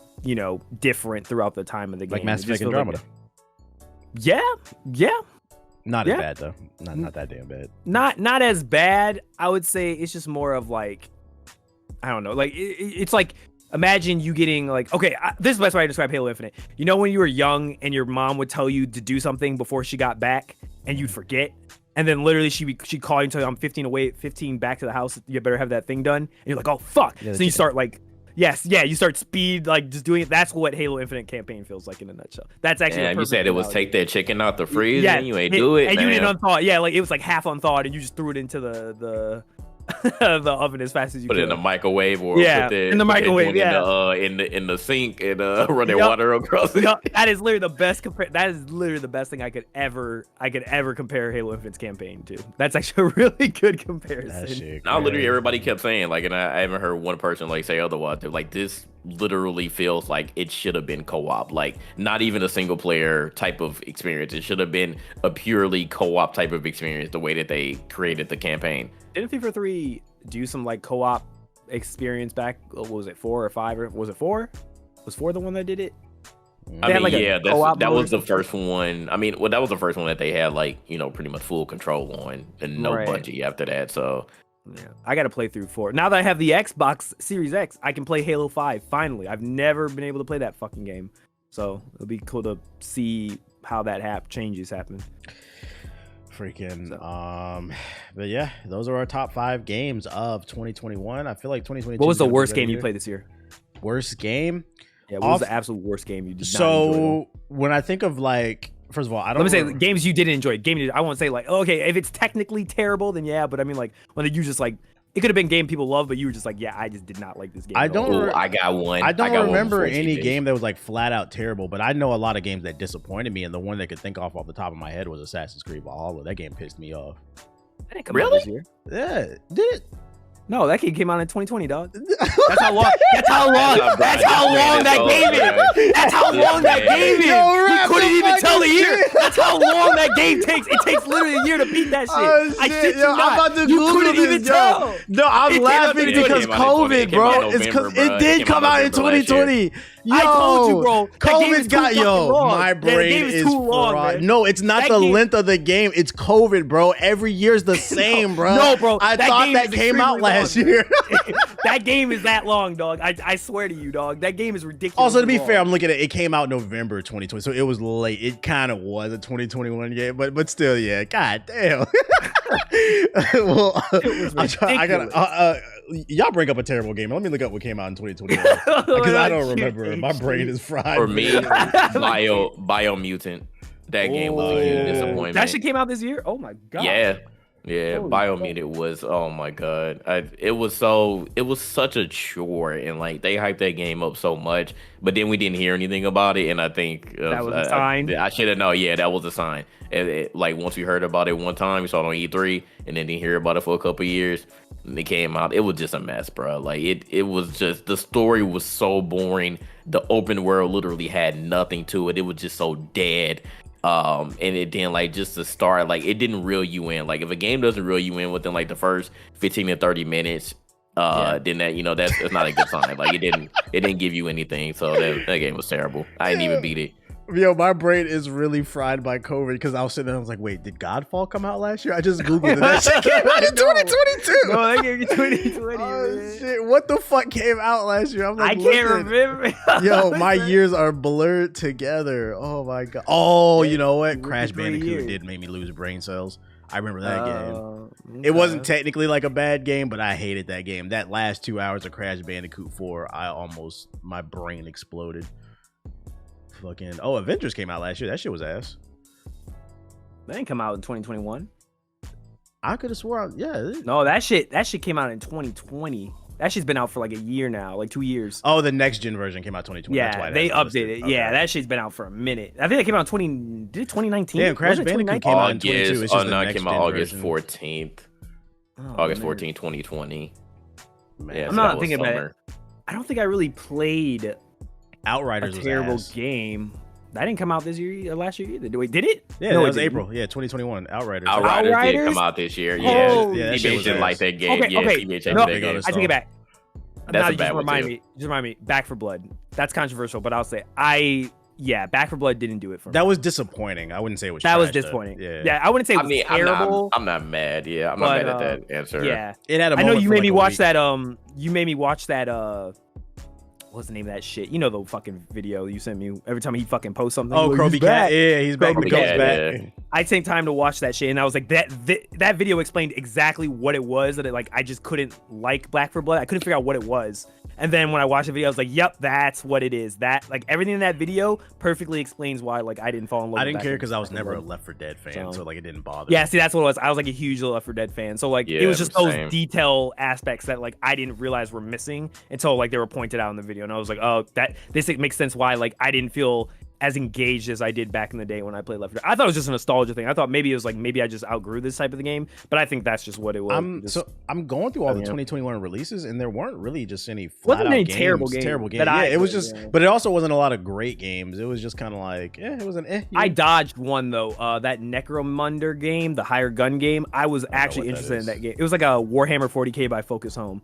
different throughout the time of the game. Like Mass Effect Andromeda. Yeah. Not as bad though. Not that damn bad. Not as bad. I would say it's just more of like, I don't know. Like it's like, imagine you getting like, okay, this is the best way I describe Halo Infinite. You know when you were young and your mom would tell you to do something before she got back and you'd forget, and then literally she'd call you and tell you, I'm 15 back to the house. You better have that thing done. And you're like, oh fuck. So you start like. You start speed, like just doing it. That's what Halo Infinite campaign feels like in a nutshell. That's actually. Yeah, you said it was take that chicken out the freezer. Yeah, and you ain't do it. And you didn't unthaw it. Yeah, like it was like half unthaughed, and you just threw it into the the oven as fast as you put could. it in the microwave or in the microwave. In the sink and run their water across it. That is literally the best. That is literally the best thing I could ever compare Halo Infinite's campaign to. That's actually a really good comparison. Now, literally, everybody kept saying like, and I haven't heard one person like say otherwise. They're like, this literally feels like it should have been co-op, like not even a single player type of experience. It should have been a purely co-op type of experience. The way that they created the campaign. Didn't FIFA 3 do some like co-op experience back? What was it, 4 or 5? Or was it 4? Was 4 the one that did it? That was the first one. I mean, that was the first one that they had like, pretty much full control on and no budget after that. So yeah, I got to play through 4. Now that I have the Xbox Series X, I can play Halo 5 finally. I've never been able to play that fucking game. So it'll be cool to see how that changes happen. But yeah, those are our top 5 games of 2021. I feel like 2022. What was the worst game you played this year? Worst game? Yeah, what was the absolute worst game you did not enjoy? So when I think of like, first of all, let me say games you didn't enjoy. I won't say like, okay, if it's technically terrible, then yeah. But I mean, like when you just like, it could have been game people love, but you were just like, yeah, I just did not like this game. I got one. I don't remember any game that was like flat out terrible, but I know a lot of games that disappointed me, and the one that I could think off the top of my head was Assassin's Creed Valhalla. That game pissed me off. That didn't come out this year. Yeah, did it? No, that game came out in 2020, dog. That's how long. That's how long that game is. That's how long that game is. You couldn't even tell the year. That's how long that game takes. It takes literally a year to beat that shit. Oh, shit. I shit you not. I'm about to you Google couldn't even tell. No, I'm laughing because COVID, bro. It's because it did come out in 2020. I told you, bro. COVID got my brain is fried. No, it's not the length of the game. It's COVID, bro. Every year's the same, bro. No, bro. I thought that came out last year. That game is that long, dog. I swear to you, dog. That game is ridiculous. Also, to be fair, I'm looking at it came out November 2020, so it was late. It kind of was a 2021 game, but still, yeah. God damn. Well, I gotta. Y'all bring up a terrible game. Let me look up what came out in 2020 because I don't remember. My brain is fried. For me, Biomutant. That game was a huge disappointment. That shit came out this year. Oh my god. Yeah. Biomutant was. Oh my god. It was such a chore, and like they hyped that game up so much, but then we didn't hear anything about it, and I think that was a sign. I should have known. Yeah, that was a sign. Like once we heard about it one time, we saw it on E3, and then didn't hear about it for a couple of years. And it came out, it was just a mess, bro. Like it was just, the story was so boring. The open world literally had nothing to it. It was just so dead. And it didn't, like, just to start, like, it didn't reel you in. Like, if a game doesn't reel you in within like the first 15 to 30 minutes, then that that's not a good sign. Like it didn't give you anything. So that game was terrible. I didn't even beat it. Yo, my brain is really fried by COVID because I was sitting there. I was like, "Wait, did Godfall come out last year?" I just googled it. That shit came out in 2022. No, they gave you 2020. Oh shit! What the fuck came out last year? I'm like, I can't remember. Yo, my years are blurred together. Oh my god. Oh, you know what? Crash Bandicoot did make me lose brain cells. I remember that game. It wasn't technically like a bad game, but I hated that game. That last 2 hours of Crash Bandicoot 4, my brain exploded. Fucking Avengers came out last year. That shit was ass. That didn't come out in 2021. I could have swore, No, that shit came out in 2020. That shit's been out for like a year now, like 2 years. Oh, the next gen version came out 2020. Yeah, that's why they updated. Okay. Yeah, that shit's been out for a minute. I think it came out 2019. Yeah, Crash Bandicoot came out in 22. It's just it came out August version. 14th. August 14th, 2020. Man, yeah, I'm not thinking about it. I don't think I really played Outriders. A terrible game. That didn't come out this year, last year either. Wait, did it? Yeah, no, it was April. Yeah, 2021. Outriders. Outriders did come out this year. Yeah, yeah, CBH didn't like that game. Okay, yeah, okay. CBH that game. I take it back. That's just remind me. Back 4 Blood. That's controversial, but I'll say Back 4 Blood didn't do it for me. That was disappointing. I wouldn't say it was. That was disappointing. Yeah, I wouldn't say it was terrible. I'm not mad. Yeah, I'm not mad at that answer. Yeah, it had. I know you made me watch that. You made me watch that. What's the name of that shit? You know the fucking video you sent me every time he fucking posts something. Oh, Kroby Cat. Yeah, he's back. He comes back. Yeah. I take time to watch that shit, and I was like, that video explained exactly what it was. That I just couldn't like Black 4 Blood. I couldn't figure out what it was. And then when I watched the video, I was like, "Yep, that's what it is." That everything in that video perfectly explains why I didn't fall in love. I didn't care because I was never a Left 4 Dead fan, so it didn't bother. Yeah, see, that's what it was. I was like a huge Left 4 Dead fan, so it was just those detail aspects that I didn't realize were missing until they were pointed out in the video, and I was like, "Oh, this makes sense why I didn't feel as engaged as I did back in the day when I played Left 4 Dead." I thought it was just a nostalgia thing. I thought maybe it was maybe I just outgrew this type of the game, but I think that's just what it was. I'm going through all the 2021 releases, and there weren't really just any flat out games. Terrible games. It was just, but it also wasn't a lot of great games. It was just kind of it was an I dodged one though. That Necromunda game, the higher gun game. I was actually interested in that game. It was like a Warhammer 40K by Focus Home.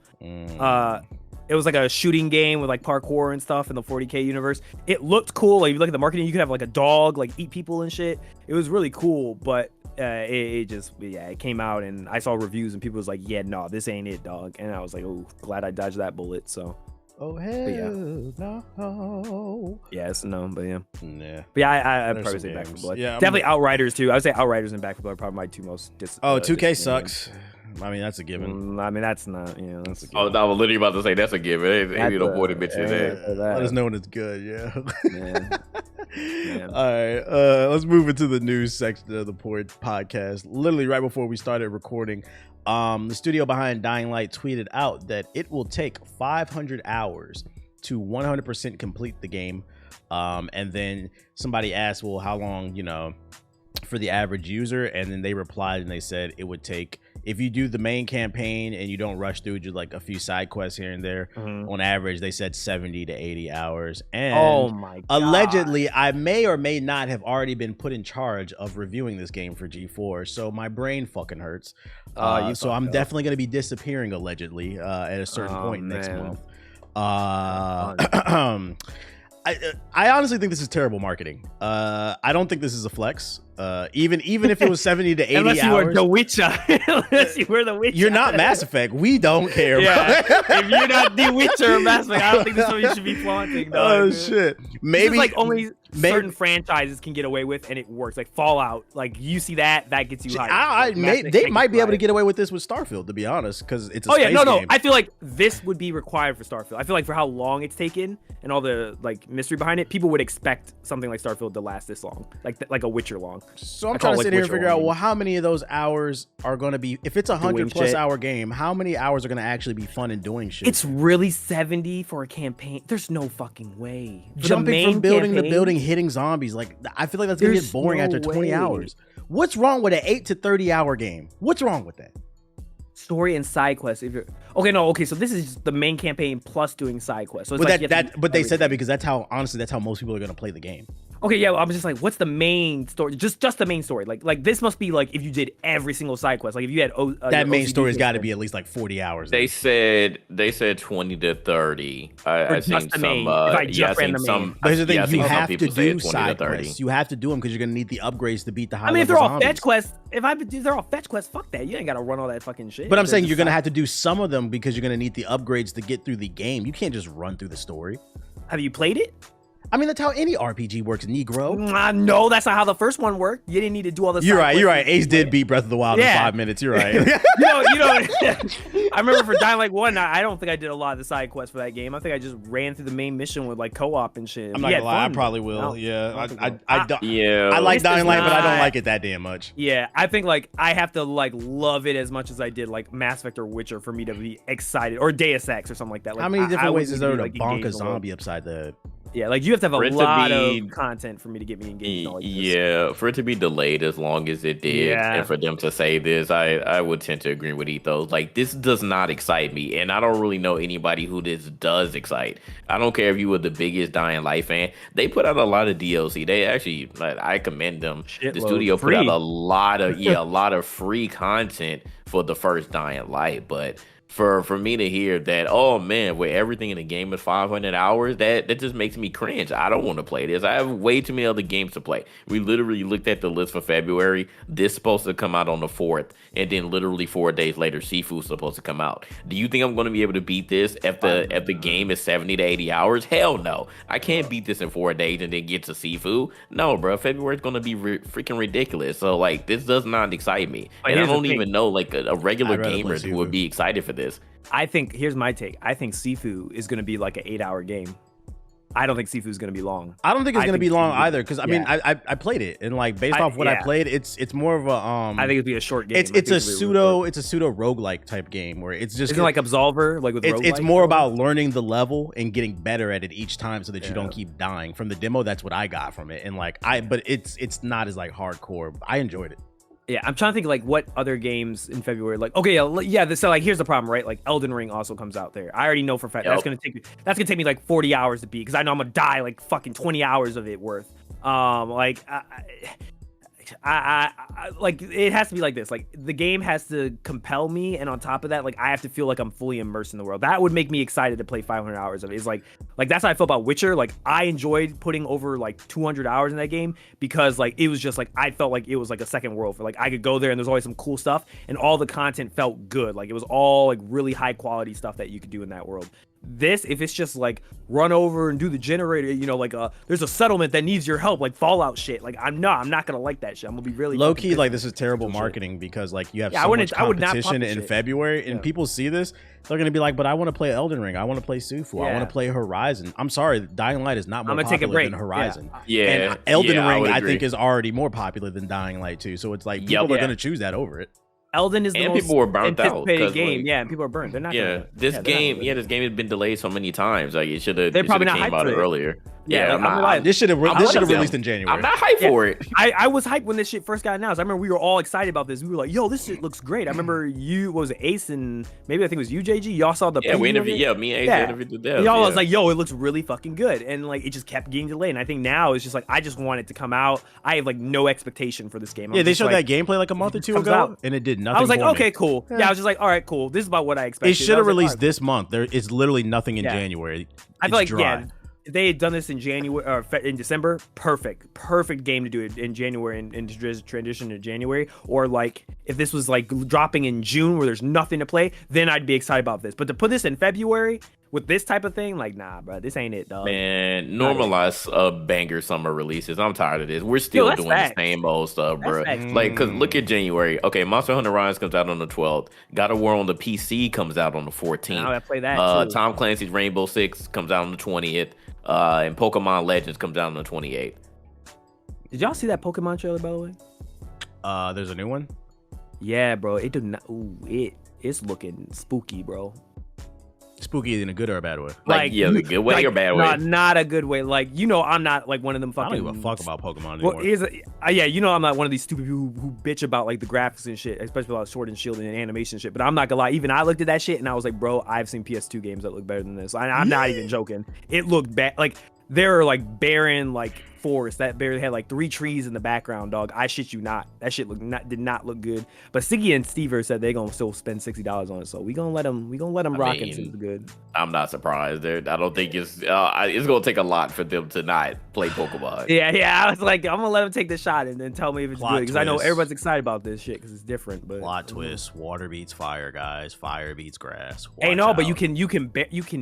It was like a shooting game with parkour and stuff in the 40K universe. It looked cool. If you look at the marketing, you could have a dog eat people and shit. It was really cool, but it came out and I saw reviews and people was like, "Yeah, no, this ain't it, dog." And I was like, "Oh, glad I dodged that bullet." So. Oh hell no. Yes, no, but yeah. Yeah. But yeah, I'd probably say Back 4 Blood. Yeah, definitely Outriders too. I would say Outriders and Back 4 Blood are probably my two most 2K sucks. I mean, that's a given. I mean, that's not, that's a given. I was literally about to say that's a given. Ain't no more to mention that. Let us know when it's good, yeah. All right, let's move into the news section of the podcast. Literally right before we started recording, the studio behind Dying Light tweeted out that it will take 500 hours to 100% complete the game. And then somebody asked, well, how long, for the average user? And then they replied and they said it would take, if you do the main campaign and you don't rush through, just a few side quests here and there, on average, they said 70 to 80 hours. And oh my God. Allegedly, I may or may not have already been put in charge of reviewing this game for G4, so my brain fucking hurts. So I'm definitely going to be disappearing allegedly at a certain point next month. I honestly think this is terrible marketing. I don't think this is a flex. Even if it was 70 to 80 unless you were The Witcher. Unless you were The Witcher. You're not Mass Effect. We don't care. Yeah. If you're not The Witcher or Mass Effect, I don't think this is something you should be flaunting. Oh shit. Maybe this is only certain franchises can get away with, and it works. Like Fallout. You see that gets you hyped. They might be able to get away with this with Starfield, to be honest, because it's a space no. game. I feel like this would be required for Starfield. I feel like for how long it's taken and all the mystery behind it, people would expect something like Starfield to last this long, like a Witcher long. So I'm trying to sit here and figure out, well, how many of those hours are going to be, if it's a 100+ hour game, how many hours are going to actually be fun and doing shit? It's really 70 for a campaign. There's no fucking way. Jumping from building to building, hitting zombies. I feel like that's going to get boring after 20 hours. What's wrong with an 8 to 30 hour game? What's wrong with that? Story and side quests. So this is just the main campaign plus doing side quests. So but they said that because that's how most people are going to play the game. Okay, yeah, I'm just like, what's the main story? Just the main story. Like this must be like if you did every single side quest. Like if you had that main story's got to be at least like 40 hours. They said 20 to 30. I seen some. Yeah, I seen some. But here's the thing: you have to do side quests. You have to do them because you're gonna need the upgrades to beat the high. I mean, if they're all fetch quests, if they're all fetch quests, fuck that. You ain't gotta run all that fucking shit. But I'm saying you're gonna have to do some of them because you're gonna need the upgrades to get through the game. You can't just run through the story. Have you played it? I mean, that's how any RPG works, Negro. No, that's not how the first one worked. You didn't need to do all this. You're right. Ace did beat Breath of the Wild in 5 minutes. You're right. you know. I remember for Dying Light 1, I don't think I did a lot of the side quests for that game. I think I just ran through the main mission with like co-op and shit. I'm not gonna lie, I probably will. No, yeah, I like Dying Light, but I don't like it that damn much. Yeah, I think like I have to like love it as much as I did like Mass Effect or Witcher for me to be excited, or Deus Ex or something like that. Like, how many different ways is there to like, bonk a zombie upside the head? Yeah, like you have to have a lot of content for me to get me engaged. Yeah, for it to be delayed as long as it did, and for them to say this, I would tend to agree with Ethos. Like, this does not excite me, and I don't really know anybody who this does excite. I don't care if you were the biggest Dying Light fan. They put out a lot of DLC. They actually, like, I commend them. The studio put out a lot of free content for the first Dying Light, but for me to hear that, oh man, where everything in the game is 500 hours, that just makes me cringe. I don't want to play this. I have way too many other games to play. We literally looked at the list for February. This supposed to come out on the 4th, and then literally 4 days later, Sifu's supposed to come out. Do you think I'm going to be able to beat this if the game is 70 to 80 hours? Hell no. I can't beat this in 4 days and then get to Sifu. No, bro. February is going to be freaking ridiculous. So like, this does not excite me, and I don't even know like a regular gamer who would be excited for this. I think, here's my take. I think Sifu is going to be like an 8-hour game. I don't think Sifu is going to be long. I don't think it's going to be long either, because I mean, I played it, and like based off what I played, it's more of a I think it'd be a short game. It's a pseudo roguelike type game where it's just like Absolver, like with it's more about learning the level and getting better at it each time so that you don't keep dying. From the demo, that's what I got from it, and like but it's not as like hardcore. I enjoyed it. Yeah, I'm trying to think like what other games in February. Like, okay, so like here's the problem, right? Like Elden Ring also comes out there. I already know for a fact that's gonna take me like 40 hours to beat, because I know I'm gonna die like fucking 20 hours of it worth. I like, it has to be like this. Like, the game has to compel me, and on top of that, like, I have to feel like I'm fully immersed in the world. That would make me excited to play 500 hours of it. It's like that's how I felt about Witcher. Like, I enjoyed putting over like 200 hours in that game, because like it was just like, I felt like it was like a second world. For like, I could go there and there's always some cool stuff, and all the content felt good. Like, it was all like really high quality stuff that you could do in that world. This, if it's just like run over and do the generator, you know, like there's a settlement that needs your help, like Fallout shit. Like, I'm not gonna like that shit. I'm gonna be really low key. Like, this is terrible marketing, because like you have so much competition in February, and people see this, they're gonna be like, but I want to play Elden Ring, I want to play Sifu, I want to play Horizon. I'm sorry, Dying Light is not more popular than Horizon. And Elden Ring, I think, is already more popular than Dying Light too. So it's like people are gonna choose that over it. Elden is the most people were burnt anticipated game, and people are burnt. They're not. This game has been delayed so many times. Like, it should have. They probably not came out earlier. This should have released in January. I'm not hyped for it. I was hyped when this shit first got announced. I remember we were all excited about this. We were like, "Yo, this shit looks great." I remember was it Ace and maybe I think it was you, JG. Y'all saw the we interviewed. Yeah, me and Ace interviewed the devs. Y'all was like, "Yo, it looks really fucking good," and like it just kept getting delayed. And I think now it's just like, I just want it to come out. I have like no expectation for this game. They showed that gameplay like a month or two ago, and it did nothing. I was like, okay, cool. Yeah, I was just like, all right, cool. This is about what I expected. It should have released this month. There is literally nothing in January. I feel like if they had done this in January or in December, perfect game to do it in January and transition to January. Or like if this was like dropping in June where there's nothing to play, then I'd be excited about this. But to put this in February with this type of thing, like, nah, bro, this ain't it, dog. Man, normalize banger summer releases. I'm tired of this. We're still doing the same old stuff, bro. Like, cause look at January. Okay, Monster Hunter Rise comes out on the 12th. God of War on the PC comes out on the 14th. I play that too. Tom Clancy's Rainbow Six comes out on the 20th. And Pokemon Legends comes out on the 28th. Did y'all see that Pokemon trailer, by the way? There's a new one? Yeah, bro. It did not. It's looking spooky, bro. Spooky in a good or a bad way? Like, a good way or bad way? Not a good way. Like, you know, I'm not like one of them fucking. I don't give a fuck about Pokemon anymore. Well, you know, I'm not one of these stupid people who bitch about like the graphics and shit, especially about Sword and Shield and animation shit. But I'm not gonna lie, even I looked at that shit and I was like, bro, I've seen PS2 games that look better than this. I'm not even joking. It looked bad. Like, there are like barren, like forest that barely had like 3 trees in the background, dog. I shit you not. That shit did not look good. But Siggy and Stever said they're gonna still spend $60 on it, so we gonna let them rock it since it's good. I'm not surprised. I don't think it's gonna take a lot for them to not play Pokemon. Yeah. I was like, I'm gonna let them take the shot and then tell me if it's good, because I know everybody's excited about this shit because it's different. But plot twist: water beats fire, guys. Fire beats grass. Hey, no, but you can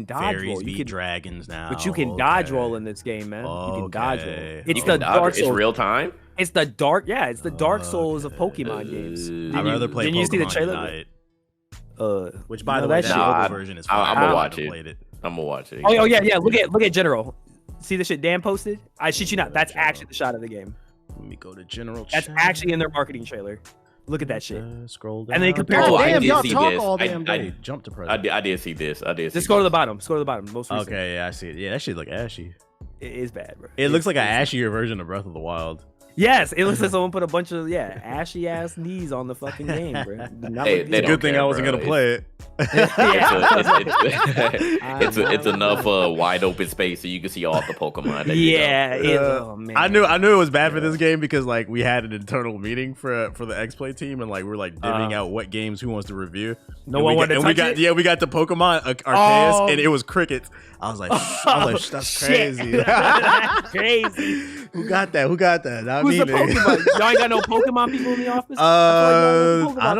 dodge roll. You can dragons now. But you can dodge roll in this game, man. You can dodge roll. It's the Dark Souls. It's real time. It's the dark. Yeah, it's the Dark Souls of Pokemon games. I'd rather play Pokemon. Did you see the trailer? Which, by the way, that mobile version is fire. I'm gonna watch it. I'm gonna watch it. Oh yeah. Look at General. See the shit Dan posted? I shit you not. That's actually the shot of the game. Let me go to General. That's actually in their marketing trailer. Look at that shit. Scroll down. And then compare to damn, y'all talk all damn day. Jump to present. I did see this. Just go to the bottom. Scroll to the bottom. Most recent. Okay, yeah, I see it. Yeah, that shit look ashy. It is bad, bro. It looks like an ashier version of Breath of the Wild. Yes, it looks like someone put a bunch of ashy ass knees on the fucking game, bro. It's a good thing I wasn't gonna play it. It's enough wide open space so you can see all the Pokemon. Oh, man. I knew it was bad for this game because like we had an internal meeting for the X-Play team and like we're like divvying out what games who wants to review. No one wanted to touch it? Yeah, we got the Pokemon Arceus and it was crickets. I was like, that's crazy. Crazy. Who got that? Not Who's me, the Pokemon? Y'all ain't got no Pokemon people in the office? I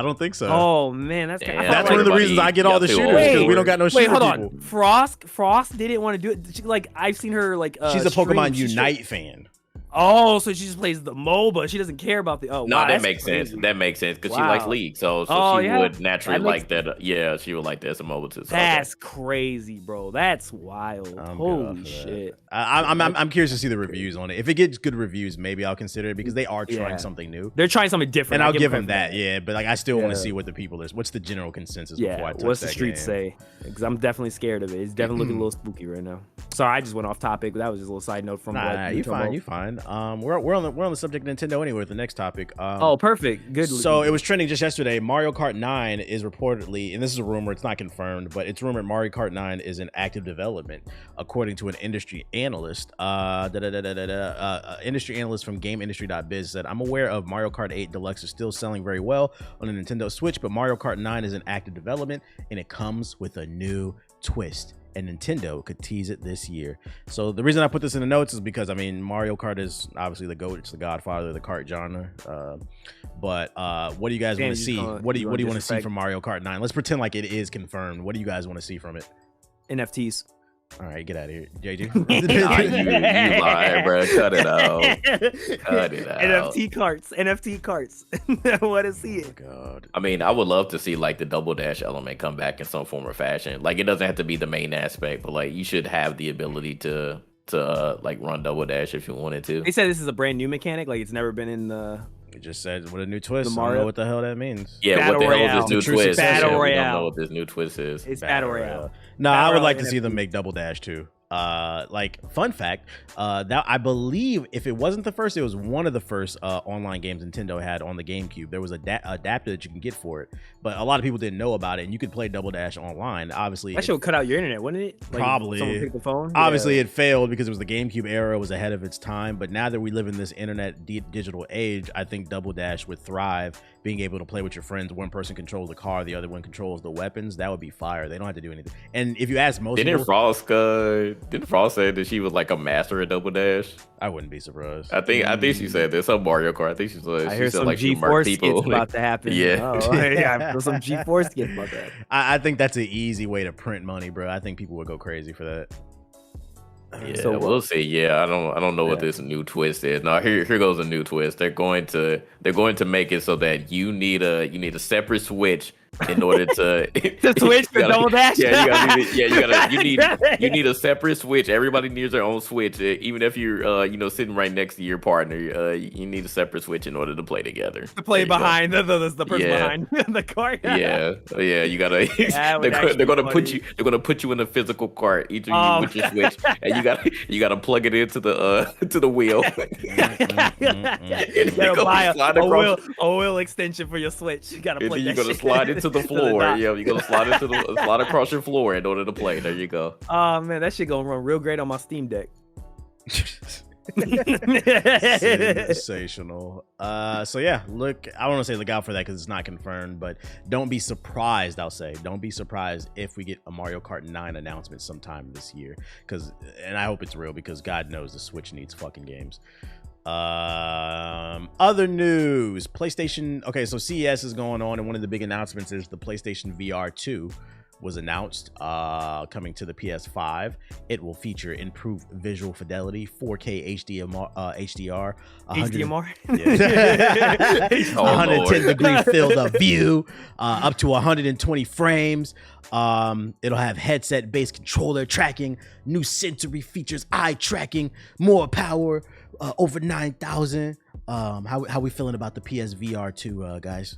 don't think so. Oh man, that's that's one of the reasons I get all the shooters because we don't got no shooter people. Hold on. Frost didn't want to do it. Like I've seen her like. She's a Pokemon Unite fan. Oh, so she just plays the MOBA. She doesn't care about the. Oh, no, wow, that makes sense. That makes sense because she likes League, so she would naturally like that. Yeah, she would like that as a MOBA too. So that's crazy, bro. That's wild. Holy shit. I'm curious to see the reviews on it. If it gets good reviews, maybe I'll consider it because they are trying something new. They're trying something different, and I'll give them that. Yeah, but like I still want to see what the people is. What's the general consensus? Before I touch what's the streets say? Because I'm definitely scared of it. It's definitely looking a little spooky right now. Sorry, I just went off topic. But that was just a little side note from. You fine. We're on the subject of Nintendo anyway with the next topic. Perfect. Good. So it was trending just yesterday. Mario Kart 9 is reportedly, and this is a rumor, it's not confirmed, but it's rumored Mario Kart 9 is in active development, according to an industry analyst. Industry analyst from GameIndustry.biz said, "I'm aware of Mario Kart 8 Deluxe is still selling very well on the Nintendo Switch, but Mario Kart 9 is in active development, and it comes with a new twist. And Nintendo could tease it this year." So the reason I put this in the notes is because I mean Mario Kart is obviously the GOAT, it's the godfather of the kart genre. But what do you guys want to see? What do you want to see from Mario Kart 9? Let's pretend like it is confirmed. What do you guys want to see from it? NFTs. All right, get out of here, JJ. You lie, bro. Cut it out. NFT carts. I want to see it. God. I mean, I would love to see like the double dash element come back in some form or fashion. Like it doesn't have to be the main aspect, but like you should have the ability to like run double dash if you wanted to. They said this is a brand new mechanic, like it's never been in the. It just said with a new twist. I don't know what the hell that means. Yeah, Battle what the Royale. hell is this new twist? Battle Royale. We don't know what this new twist is. It's Battle Royale. No, I would like to see them make double dash too. Like fun fact, that I believe if it wasn't the first, it was one of the first online games Nintendo had on the GameCube. There was a adapter that you can get for it, but a lot of people didn't know about it, and you could play Double Dash online. Obviously, that should cut out your internet, wouldn't it? Like, probably. Someone pick the phone. Obviously, it failed because it was the GameCube era, it was ahead of its time. But now that we live in this internet digital age, I think Double Dash would thrive. Being able to play with your friends, one person controls the car, the other one controls the weapons. That would be fire. They don't have to do anything. And if you ask most didn't Frost say that she was like a master at Double Dash? I wouldn't be surprised. I think she said this on Mario Kart. I think she said some G-Force skits about to happen. Yeah. I feel some G-Force skits about that. I think that's an easy way to print money, bro. I think people would go crazy for that. Yeah, so we'll see. Yeah, I don't know what this new twist is. Now here goes a new twist. They're going to make it so that you need a separate Switch in order to switch for Double Dash. You need a separate Switch. Everybody needs their own Switch. Even if you're sitting right next to your partner, you need a separate Switch in order to play together. To play behind the person behind the cart. Yeah. You gotta. They're gonna put you in a physical cart, each of you with your Switch, and you gotta plug it into the wheel. You gotta buy a wheel extension for your Switch. You gotta plug that. You're gonna slide into the floor. Yeah, you're gonna slide across your floor in order to play. There you go. Oh man, that shit gonna run real great on my Steam Deck. Sensational. So yeah, look, I don't want to say look out for that because it's not confirmed, but don't be surprised. I'll say, don't be surprised if we get a Mario Kart 9 announcement sometime this year. And I hope it's real because God knows the Switch needs fucking games. Other news, PlayStation. Okay, so CES is going on, and one of the big announcements is the PlayStation VR 2 was announced, coming to the PS5. It will feature improved visual fidelity, 4K HDR, HDMR, 110 degree field of view, up to 120 frames. It'll have headset-based controller tracking, new sensory features, eye tracking, more power, over 9,000. How we feeling about the PSVR 2, guys?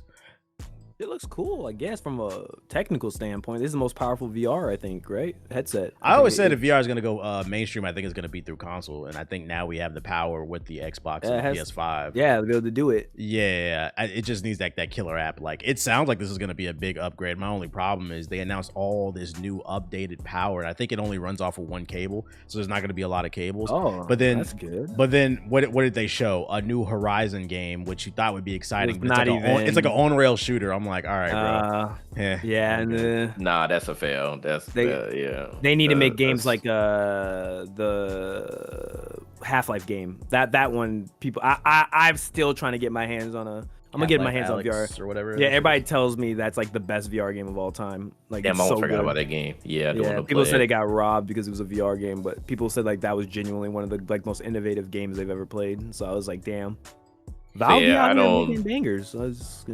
It looks cool, I guess, from a technical standpoint. This is the most powerful VR, I think, right? Headset. I always said if VR is going to go mainstream, I think it's going to be through console. And I think now we have the power with the Xbox and the PS5. Yeah, to be able to do it. Yeah, it just needs that killer app. Like, it sounds like this is going to be a big upgrade. My only problem is they announced all this new updated power. And I think it only runs off of one cable. So there's not going to be a lot of cables. Oh, but then, that's good. But then what did they show? A new Horizon game, which you thought would be exciting. But it's like an on-rail shooter. I'm like, all right, bro. Nah, that's a fail. They need to make games like the Half-Life game. That one, people. I'm still trying to get my hands on a. I'm gonna get my hands on VR or whatever. Yeah, everybody tells me that's like the best VR game of all time. Like, damn, I so forgot good. about that game. Yeah, people said it got robbed because it was a VR game, but people said like that was genuinely one of the like most innovative games they've ever played. So I was like, damn. Valve out here making bangers.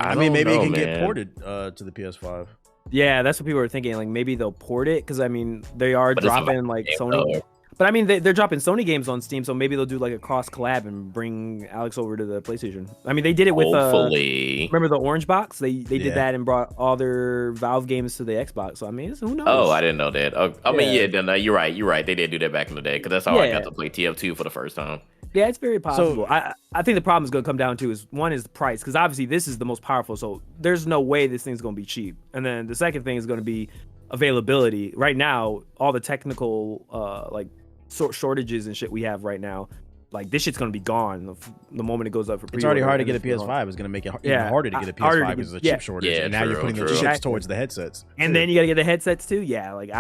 I mean, maybe it can get ported to the PS5. Yeah, that's what people are thinking. Like, maybe they'll port it because I mean they are dropping like Sony. But I mean they're dropping Sony games on Steam, so maybe they'll do like a cross collab and bring Alex over to the PlayStation. I mean they did it with remember the Orange Box? They did that and brought all their Valve games to the Xbox. So I mean, who knows? Oh, I didn't know that. I mean, no, you're right. They did do that back in the day because that's how I got to play TF2 for the first time. Yeah, it's very possible. So, I think the problem is going to come down to is one is the price, because obviously this is the most powerful, so there's no way this thing's going to be cheap. And then the second thing is going to be availability. Right now, all the technical shortages and shit we have right now, like this shit's going to be gone the moment it goes up for pre-order. It's already hard to get a PS5. It's going to make it even harder to get a PS5 because of the chip shortage. And now you're putting the chips towards the headsets. And then you got to get the headsets too. Yeah, like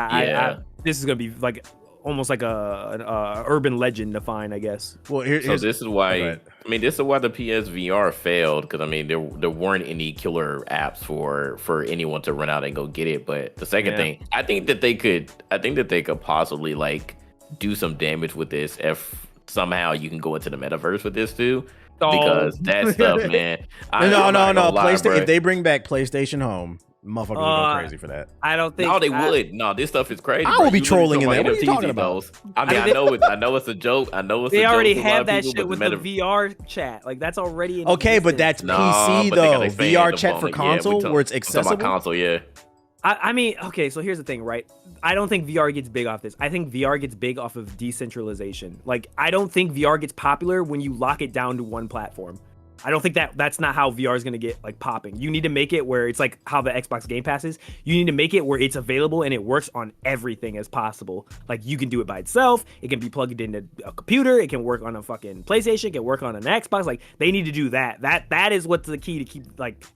this is going to be like almost like an urban legend to find, I guess. Well, this is why this is why the PSVR failed, because I mean there weren't any killer apps for anyone to run out and go get it. But the second thing, I think that they could possibly like do some damage with this if somehow you can go into the metaverse with this too. Because that stuff, man. No. If they bring back PlayStation Home, motherfuckers will go crazy for that. I don't think. No, they would. No, this stuff is crazy. I will be trolling in there. What are you talking about? I mean, I know it's a joke. I know it's. They a joke already to have that shit with the VR chat. Like that's already. Okay, but that's PC though. VR chat for console, where it's accessible. Console, yeah. I mean, okay, so here's the thing, right? I don't think VR gets big off this. I think VR gets big off of decentralization. Like, I don't think VR gets popular when you lock it down to one platform. I don't think that's not how VR is going to get like popping. You need to make it where it's like how the Xbox Game Pass is. You need to make it where it's available and it works on everything as possible. Like you can do it by itself. It can be plugged into a computer. It can work on a fucking PlayStation. It can work on an Xbox. Like they need to do that. That is what's the key to keep like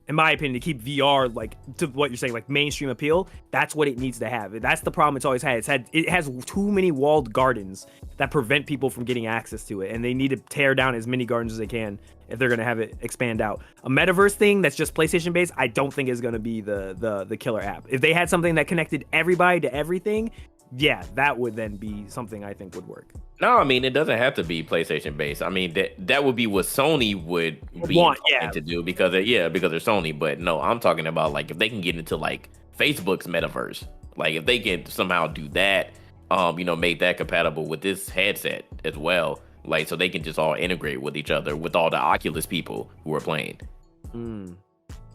in my opinion, to keep VR like to what you're saying, like mainstream appeal. That's what it needs to have. That's the problem it's always had. It has too many walled gardens that prevent people from getting access to it, and they need to tear down as many gardens as they can if they're gonna have it expand out. A metaverse thing that's just PlayStation based, I don't think is gonna be the killer app. If they had something that connected everybody to everything, yeah, that would then be something I think would work. No, I mean, it doesn't have to be PlayStation based. I mean, that would be what Sony would be wanting to do because they're Sony. But no, I'm talking about like if they can get into like Facebook's metaverse, like if they can somehow do that, make that compatible with this headset as well, like so they can just all integrate with each other with all the Oculus people who are playing.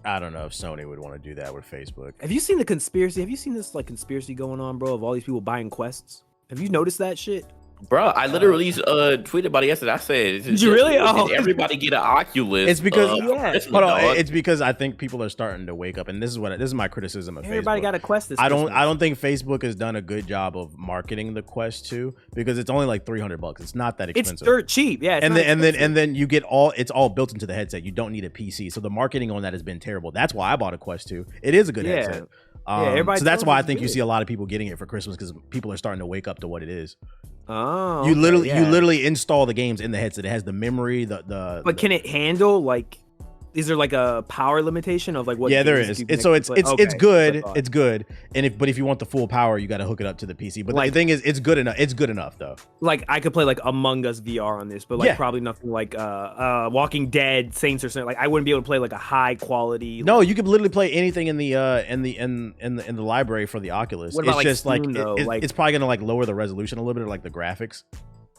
I don't know if Sony would want to do that with Facebook. Have you seen the conspiracy? Have you seen this like conspiracy going on, bro, of all these people buying Quests? Have you noticed that shit? Bro, I literally tweeted about it yesterday. I said, did you really? Did everybody get an Oculus? It's because hold on, dog? it's because I think people are starting to wake up, and this is my criticism of Everybody Facebook. got a Quest. I don't think Facebook has done a good job of marketing the Quest 2 because it's only like $300. It's not that expensive. It's dirt cheap, yeah. And then you get it's all built into the headset. You don't need a PC, so the marketing on that has been terrible. That's why I bought a Quest 2. It is a good headset. So that's why I think you see a lot of people getting it for Christmas because people are starting to wake up to what it is. Oh, you literally install the games in the headset. It has the memory, But can it handle like? Is there like a power limitation of like what? Yeah, there is. It's good. It's good. But if you want the full power, you got to hook it up to the PC. But the thing is, it's good enough. It's good enough though. Like I could play like Among Us VR on this, but like probably nothing like Walking Dead, Saints or something. Like I wouldn't be able to play like a high quality. No, you could literally play anything in the library for the Oculus. What about, it's like, just Steam, though? it's probably gonna like lower the resolution a little bit, like the graphics.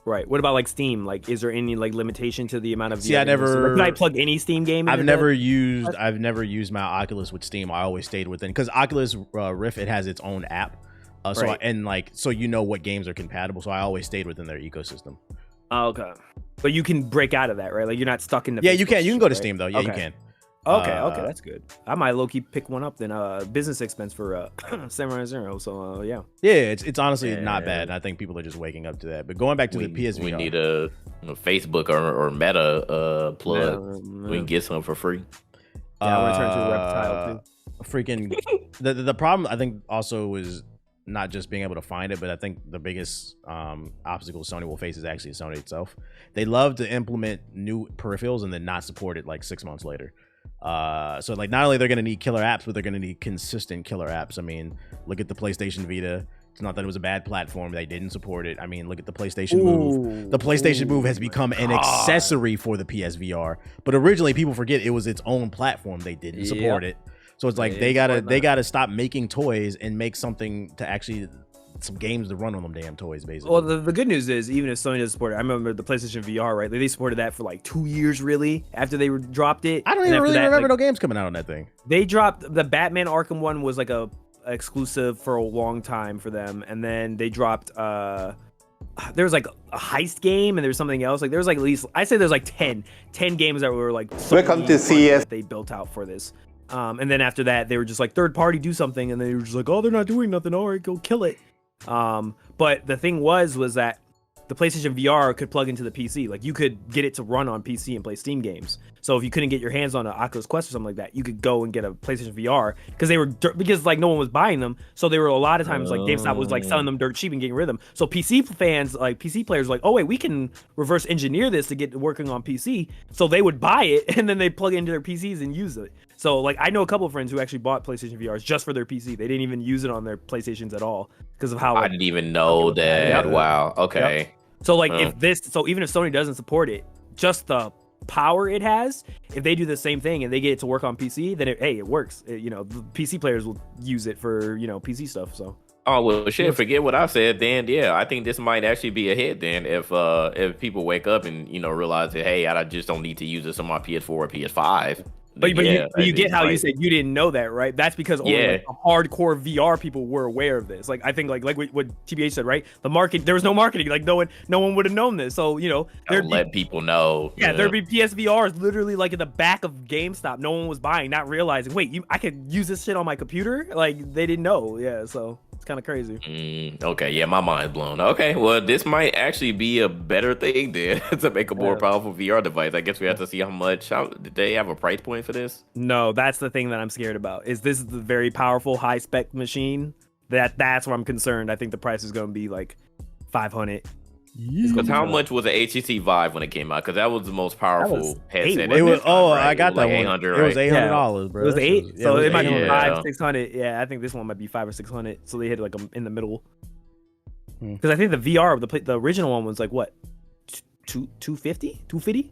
Right. What about like Steam? Like, is there any like limitation to the amount of? See, I never. Can I plug any Steam game? I've never used my Oculus with Steam. I always stayed within because Oculus Rift it has its own app, so you know what games are compatible. So I always stayed within their ecosystem. Oh, okay, but you can break out of that, right? Like you're not stuck in the. Yeah, you can. You can go to Steam though. Yeah, you can. Okay, that's good. I might low key pick one up then. Business expense for Samurai Zero. So yeah. Yeah, it's honestly not bad. And I think people are just waking up to that. But going back to the PSVR, we need a Facebook or Meta plug. We can get some for free. Yeah, I want to turn to a reptile too. Freaking the problem I think also was not just being able to find it, but I think the biggest obstacle Sony will face is actually Sony itself. They love to implement new peripherals and then not support it like 6 months later. So like not only they're going to need killer apps, but they're going to need consistent killer apps. I mean, look at the PlayStation Vita. It's not that it was a bad platform. They didn't support it. I mean, look at the PlayStation Move. The PlayStation Move has become an accessory for the PSVR. But originally people forget it was its own platform. They didn't support it. So it's like they gotta stop making toys and make something to actually some games to run on them damn toys, basically. Well, the good news is even if Sony doesn't support it, I remember the PlayStation VR, right? They supported that for like 2 years, really, after they dropped it. I don't even really remember no games coming out on that thing. They dropped the Batman Arkham one was like a exclusive for a long time for them, and then they dropped there was like a heist game and there was something else. Like there was like at least I say there's like 10 games that were like welcome to CS they built out for this. And then after that, they were just like third party do something, and they were just like, oh, they're not doing nothing. All right, go kill it. But the thing was that the PlayStation VR could plug into the PC. Like you could get it to run on PC and play Steam games. So if you couldn't get your hands on an Oculus Quest or something like that, you could go and get a PlayStation VR because like no one was buying them. So they were a lot of times like GameStop was like selling them dirt cheap and getting rid of them. So PC fans, like PC players, were like, oh wait, we can reverse engineer this to get working on PC. So they would buy it and then they plug it into their PCs and use it. So like I know a couple of friends who actually bought PlayStation VRs just for their PC. They didn't even use it on their PlayStations at all because of how I didn't even know that. Yep. Wow. Okay. Yep. So like even if Sony doesn't support it, just the power it has, if they do the same thing and they get it to work on PC, then it works. The PC players will use it for PC stuff. So. Oh well, shit! Forget what I said. Then yeah, I think this might actually be a hit. Then if people wake up and realize that hey, I just don't need to use this on my PS4 or PS5. But you get how you said you didn't know that, right? That's because only like the hardcore VR people were aware of this. Like I think like what TBH said, right? There was no marketing. Like no one would have known this. So they'd let people know. Yeah, there'd be PSVRs literally like in the back of GameStop. No one was buying, not realizing. Wait, I could use this shit on my computer? Like they didn't know. Yeah, so. It's kind of crazy. Okay, yeah, my mind's blown. Okay, well, this might actually be a better thing then to make a more powerful VR device. I guess we have to see how much. Did they have a price point for this? No, that's the thing that I'm scared about. Is this the very powerful high spec machine? That's where I'm concerned. I think the price is going to be like $500. Because how much was the HTC Vive when it came out? Because that was the most powerful headset. It was. I got that like one. $800, it was $800, bro. It was $800, so it might be $500-$600. Yeah, I think this one might be $500 or $600. So they hit like in the middle. Because I think the VR, the original one was like what, $250? $250?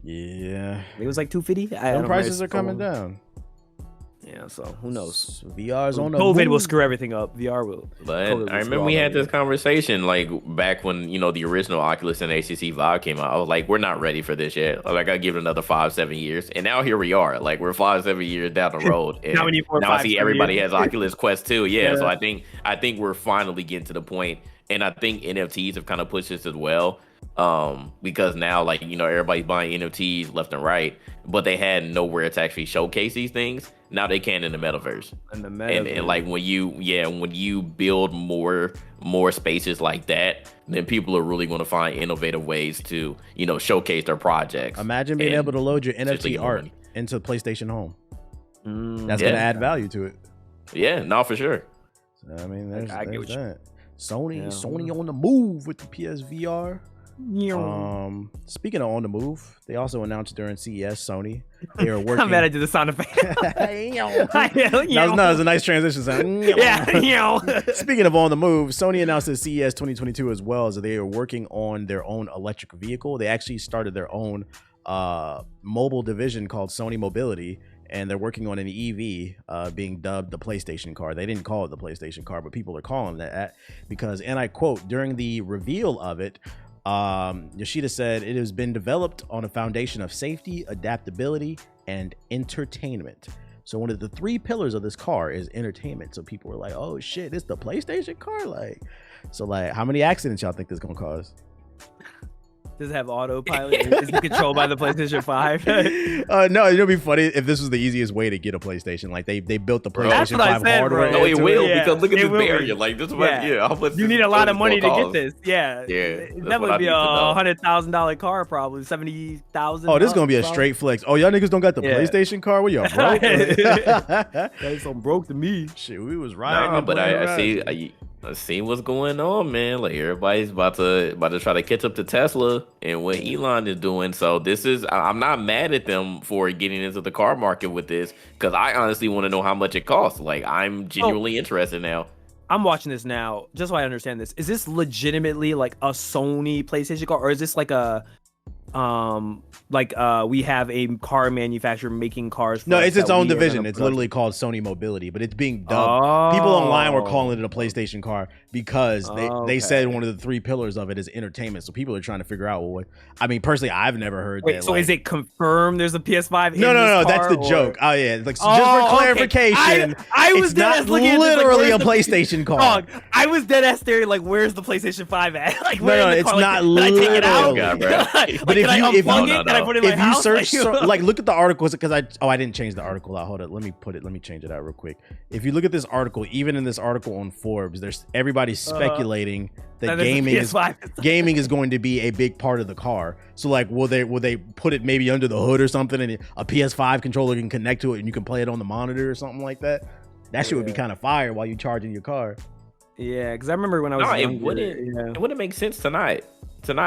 Yeah, it was like $250. Some prices are coming down. Yeah, so who knows? VR's on the COVID will screw everything up. VR will. But I remember we had this conversation like back when the original Oculus and HTC Vive came out. I was like, we're not ready for this yet. Like, I gotta give it another 5-7 years. And now here we are. Like we're 5-7 years down the road. And now I see everybody has Oculus Quest 2. Yeah, so I think we're finally getting to the point. And I think NFTs have kind of pushed this as well. Because now, like, everybody's buying NFTs left and right, but they had nowhere to actually showcase these things. Now they can in the metaverse. And like when you build more spaces like that, then people are really going to find innovative ways to, showcase their projects. Imagine being able to load your NFT art into PlayStation Home. That's going to add value to it. Yeah, no, for sure. So, I mean, there's that. Sony on the move with the PSVR. Speaking of on the move, they also announced during CES Sony they are working. I'm mad I did the sound effect. That was a nice transition sound. Yeah. Speaking of on the move, Sony announced at CES 2022 as well as they are working on their own electric vehicle. They actually started their own mobile division called Sony Mobility, and they're working on an EV being dubbed the PlayStation car. They didn't call it the PlayStation car, but people are calling that because, and I quote, during the reveal of it, Yoshida said it has been developed on a foundation of safety, adaptability, and entertainment. So one of the 3 pillars of this car is entertainment. So people were like, oh shit, it's the PlayStation car? Like, how many accidents y'all think this gonna cause? Does it have autopilot? Is it controlled by the PlayStation 5? No, it'll be funny if this was the easiest way to get a PlayStation. Like they built the PlayStation 5 hardware. No, it will, because look at this barrier. Like this, how much you need a lot of money to get this. Yeah, that would be a $100,000 car, probably $70,000. Oh, this is gonna be a straight flex. Oh, y'all niggas don't got the PlayStation car? What y'all broke? That's so broke to me. Shit, we was riding. No, but I see what's going on, man. Like everybody's about to try to catch up to Tesla and what Elon is doing. So I'm not mad at them for getting into the car market with this, because I honestly want to know how much it costs. Like I'm genuinely interested now. I'm watching this now, just so I understand this. Is this legitimately like a Sony PlayStation car, or is this like a we have a car manufacturer making cars? No, it's its own division. It's literally called Sony Mobility, but it's being dubbed. People online were calling it a PlayStation car because they said one of the 3 pillars of it is entertainment. So people are trying to figure out I mean, personally, I've never heard that. So is it confirmed there's a PS5? No, that's the joke. Oh yeah, like just for clarification, I was it's not literally a PlayStation car. Dog, I was dead ass staring like, where's the PlayStation 5 at? Like, no, it's not literally. Take it out? But if you search, like, look at the articles, because I didn't change the article out. Hold it, let me change it out real quick. If you look at this article, even in this article on Forbes, there's everybody's speculating that gaming is going to be a big part of the car. So like, will they put it maybe under the hood or something, and a PS5 controller can connect to it and you can play it on the monitor or something like that? That shit would be kind of fire while you charging your car. Yeah, because I remember when I was younger, it wouldn't make sense to not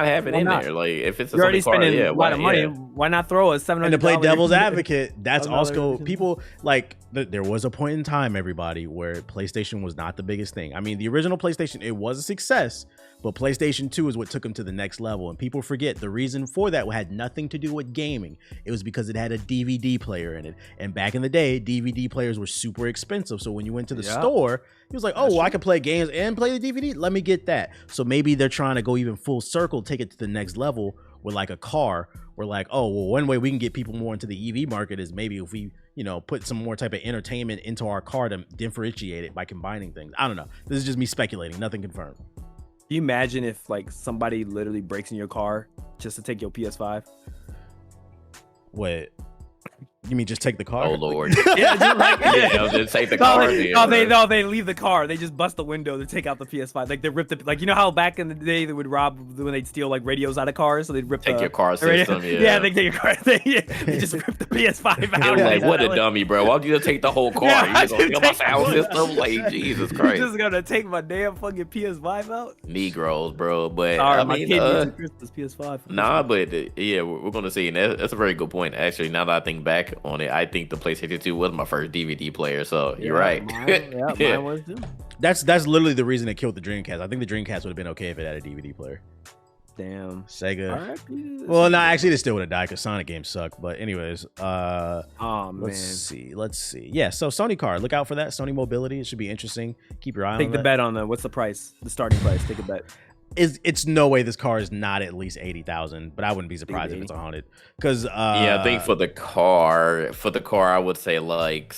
have it in there. Like if it's you're already spending a lot of money, why not throw a $700? And to play devil's advocate, that's also people like. There was a point in time, everybody, where PlayStation was not the biggest thing. I mean, the original PlayStation, it was a success, but PlayStation 2 is what took them to the next level. And people forget the reason for that had nothing to do with gaming. It was because it had a DVD player in it. And back in the day, DVD players were super expensive. So when you went to the store, he was like, oh, well, I can play games and play the DVD. Let me get that. So maybe they're trying to go even full circle, take it to the next level with like a car. We're like, oh, well, one way we can get people more into the EV market is maybe if we, put some more type of entertainment into our car to differentiate it by combining things. I don't know. This is just me speculating. Nothing confirmed. Do you imagine if like somebody literally breaks in your car just to take your PS5? What? You mean just take the car? Oh Lord! Just take the car. They leave the car. They just bust the window to take out the PS5. Like they ripped it. Like how back in the day they would rob when they'd steal like radios out of cars. So they'd rip your car system. They take your car. They just rip the PS5 out. Like what a dummy, bro! Why don't you just take the whole car? You just gonna my sound system? Like Jesus Christ! You just gonna take my damn fucking PS5 out? Negroes, bro. But I mean, my kid needs a Christmas PS5. Nah, but we're gonna see, and that's a very good point. Actually, now that I think back on it, I think the PlayStation 2 was my first DVD player, so you're right. Mine was too. That's literally the reason it killed the Dreamcast. I think the Dreamcast would have been okay if it had a DVD player. Damn. Sega. Right, well, no, actually, it still would have died because Sonic games suck. But anyways, let's see. Yeah, so Sony car, look out for that. Sony Mobility, it should be interesting. Keep your eye on that. Take the bet on what's the price, the starting price. Take a bet. It's no way this car is not at least 80,000, but I wouldn't be surprised if it's 100. Because I think for the car, I would say like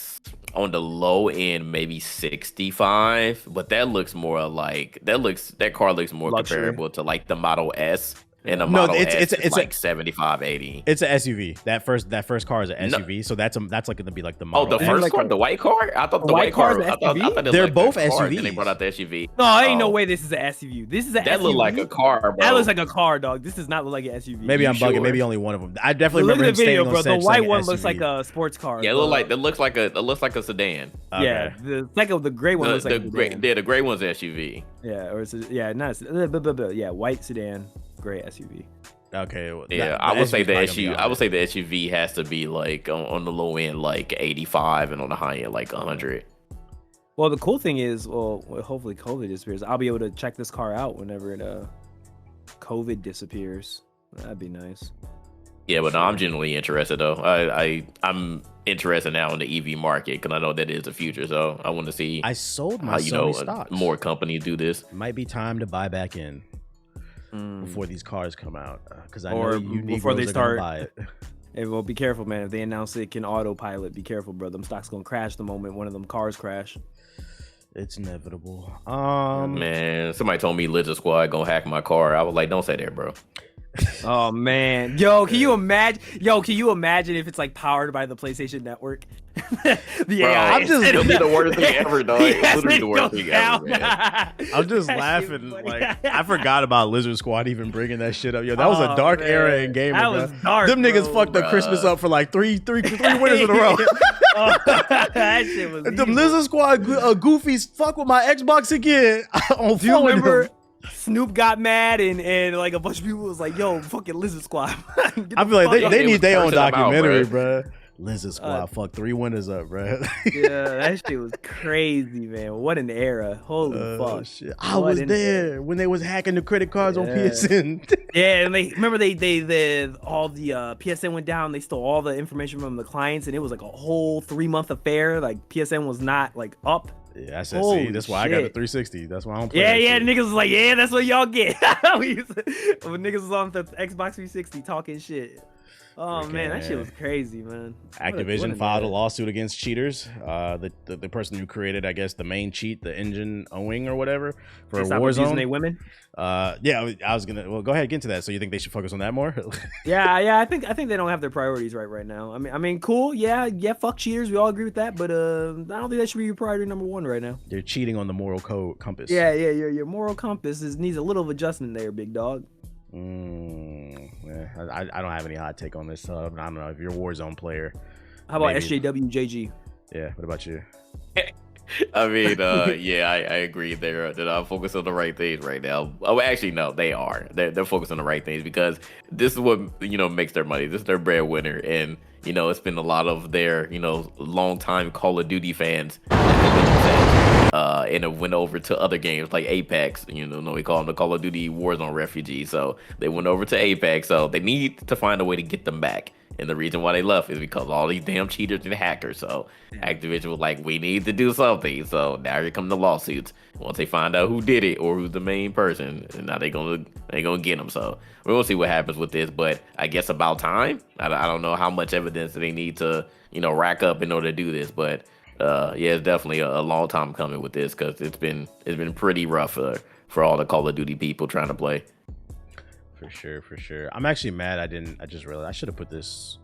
on the low end, maybe 65, but that looks more like that car looks more Luxury. comparable to like the Model S. And the No, Model S it's is like 75, 80. It's an SUV. That first car is an SUV, so that's like gonna be like the Model. The first car, the white car. I thought the white car. I thought it was they're like both car, SUVs. Then they brought out the SUV. No, ain't no way this is an SUV. This is an SUV. That look like a car, bro. That looks like a car, dog. This does not look like an SUV. Maybe I'm bugging. Sure? Maybe only one of them. I definitely Look remember at the video, bro. The white one SUV. looks like a sports car. Yeah, it looks like a sedan. Okay. Yeah, the gray one looks like a sedan. The gray one's SUV. Yeah, or not yeah, white sedan, gray SUV. Okay. Well, yeah, I would say the SUV. I would say the SUV has to be like on the low end like 85, and on the high end like 100. Well, the cool thing is, hopefully COVID disappears. I'll be able to check this car out whenever COVID disappears. That'd be nice. Yeah, but no, I'm genuinely interested though. I'm interested now in the EV market because I know that is the future. So I want to see. I sold my Sony stocks. More companies do this. Might be time to buy back in before these cars come out, because I know you need before they start buy it. Hey, well, be careful, man. If they announce it can autopilot, be careful, bro. Them stocks gonna crash the moment one of them cars crash. It's inevitable. Man, somebody told me Lizard Squad gonna hack my car. I was like, don't say that, bro. Oh man, yo, can you imagine? Can you imagine if it's like powered by the PlayStation Network? The AI. It'll be the worst thing ever, dog. It's literally the worst thing ever, man. I'm just laughing. Like, I forgot about Lizard Squad even bringing that shit up. Yo, that was a dark era in gaming. That was dark. Them niggas fucked the Christmas up for like three winners in a row. That shit was. Them Lizard Squad goofies fuck with my Xbox again. Do you remember? Snoop got mad and like a bunch of people was like, "Yo, fucking Lizard Squad." I feel like they need their own documentary, bro. Lizard Squad fuck 3 winners up, bro. Yeah, that shit was crazy, man. What an era! Holy fuck! Shit. I was there when they was hacking the credit cards on PSN. Yeah, and they all the PSN went down. They stole all the information from the clients, and it was like a whole 3-month affair. Like PSN was not like up. Yeah, I said, see, that's why I got the 360. That's why I don't play. Yeah, niggas was like, yeah, that's what y'all get. When niggas was on the Xbox 360 talking shit. Oh man, that shit was crazy, man. Activision filed a lawsuit against cheaters. The person who created, I guess, the main cheat, the engine owing or whatever, for Warzone. Using they women. Yeah, I was gonna. Well, go ahead, get into that. So you think they should focus on that more? Yeah. I think they don't have their priorities right now. I mean, cool. Yeah. Fuck cheaters. We all agree with that. But I don't think that should be your priority number one right now. They're cheating on the moral compass. Yeah. Your moral compass needs a little adjustment there, big dog. Yeah, I don't have any hot take on this. I don't know if you're a Warzone player. How about SJWJG? Yeah, what about you? I mean, yeah, I agree there that I'm focused on the right things right now. Oh, actually, no, they are. They're focused on the right things because this is what, makes their money. This is their breadwinner. And, it's been a lot of their, long-time Call of Duty fans and it went over to other games like Apex. We call them the Call of Duty Warzone refugees. So they went over to Apex. So they need to find a way to get them back. And the reason why they left is because all these damn cheaters and hackers. So Activision was like, we need to do something. So now here come the lawsuits. Once they find out who did it or who's the main person, and now they gonna get them. So we're gonna see what happens with this. But I guess about time. I don't know how much evidence they need to rack up in order to do this. But yeah, it's definitely a long time coming with this because it's been pretty rough for all the Call of Duty people trying to play. For sure. I'm actually mad I just realized I should have put this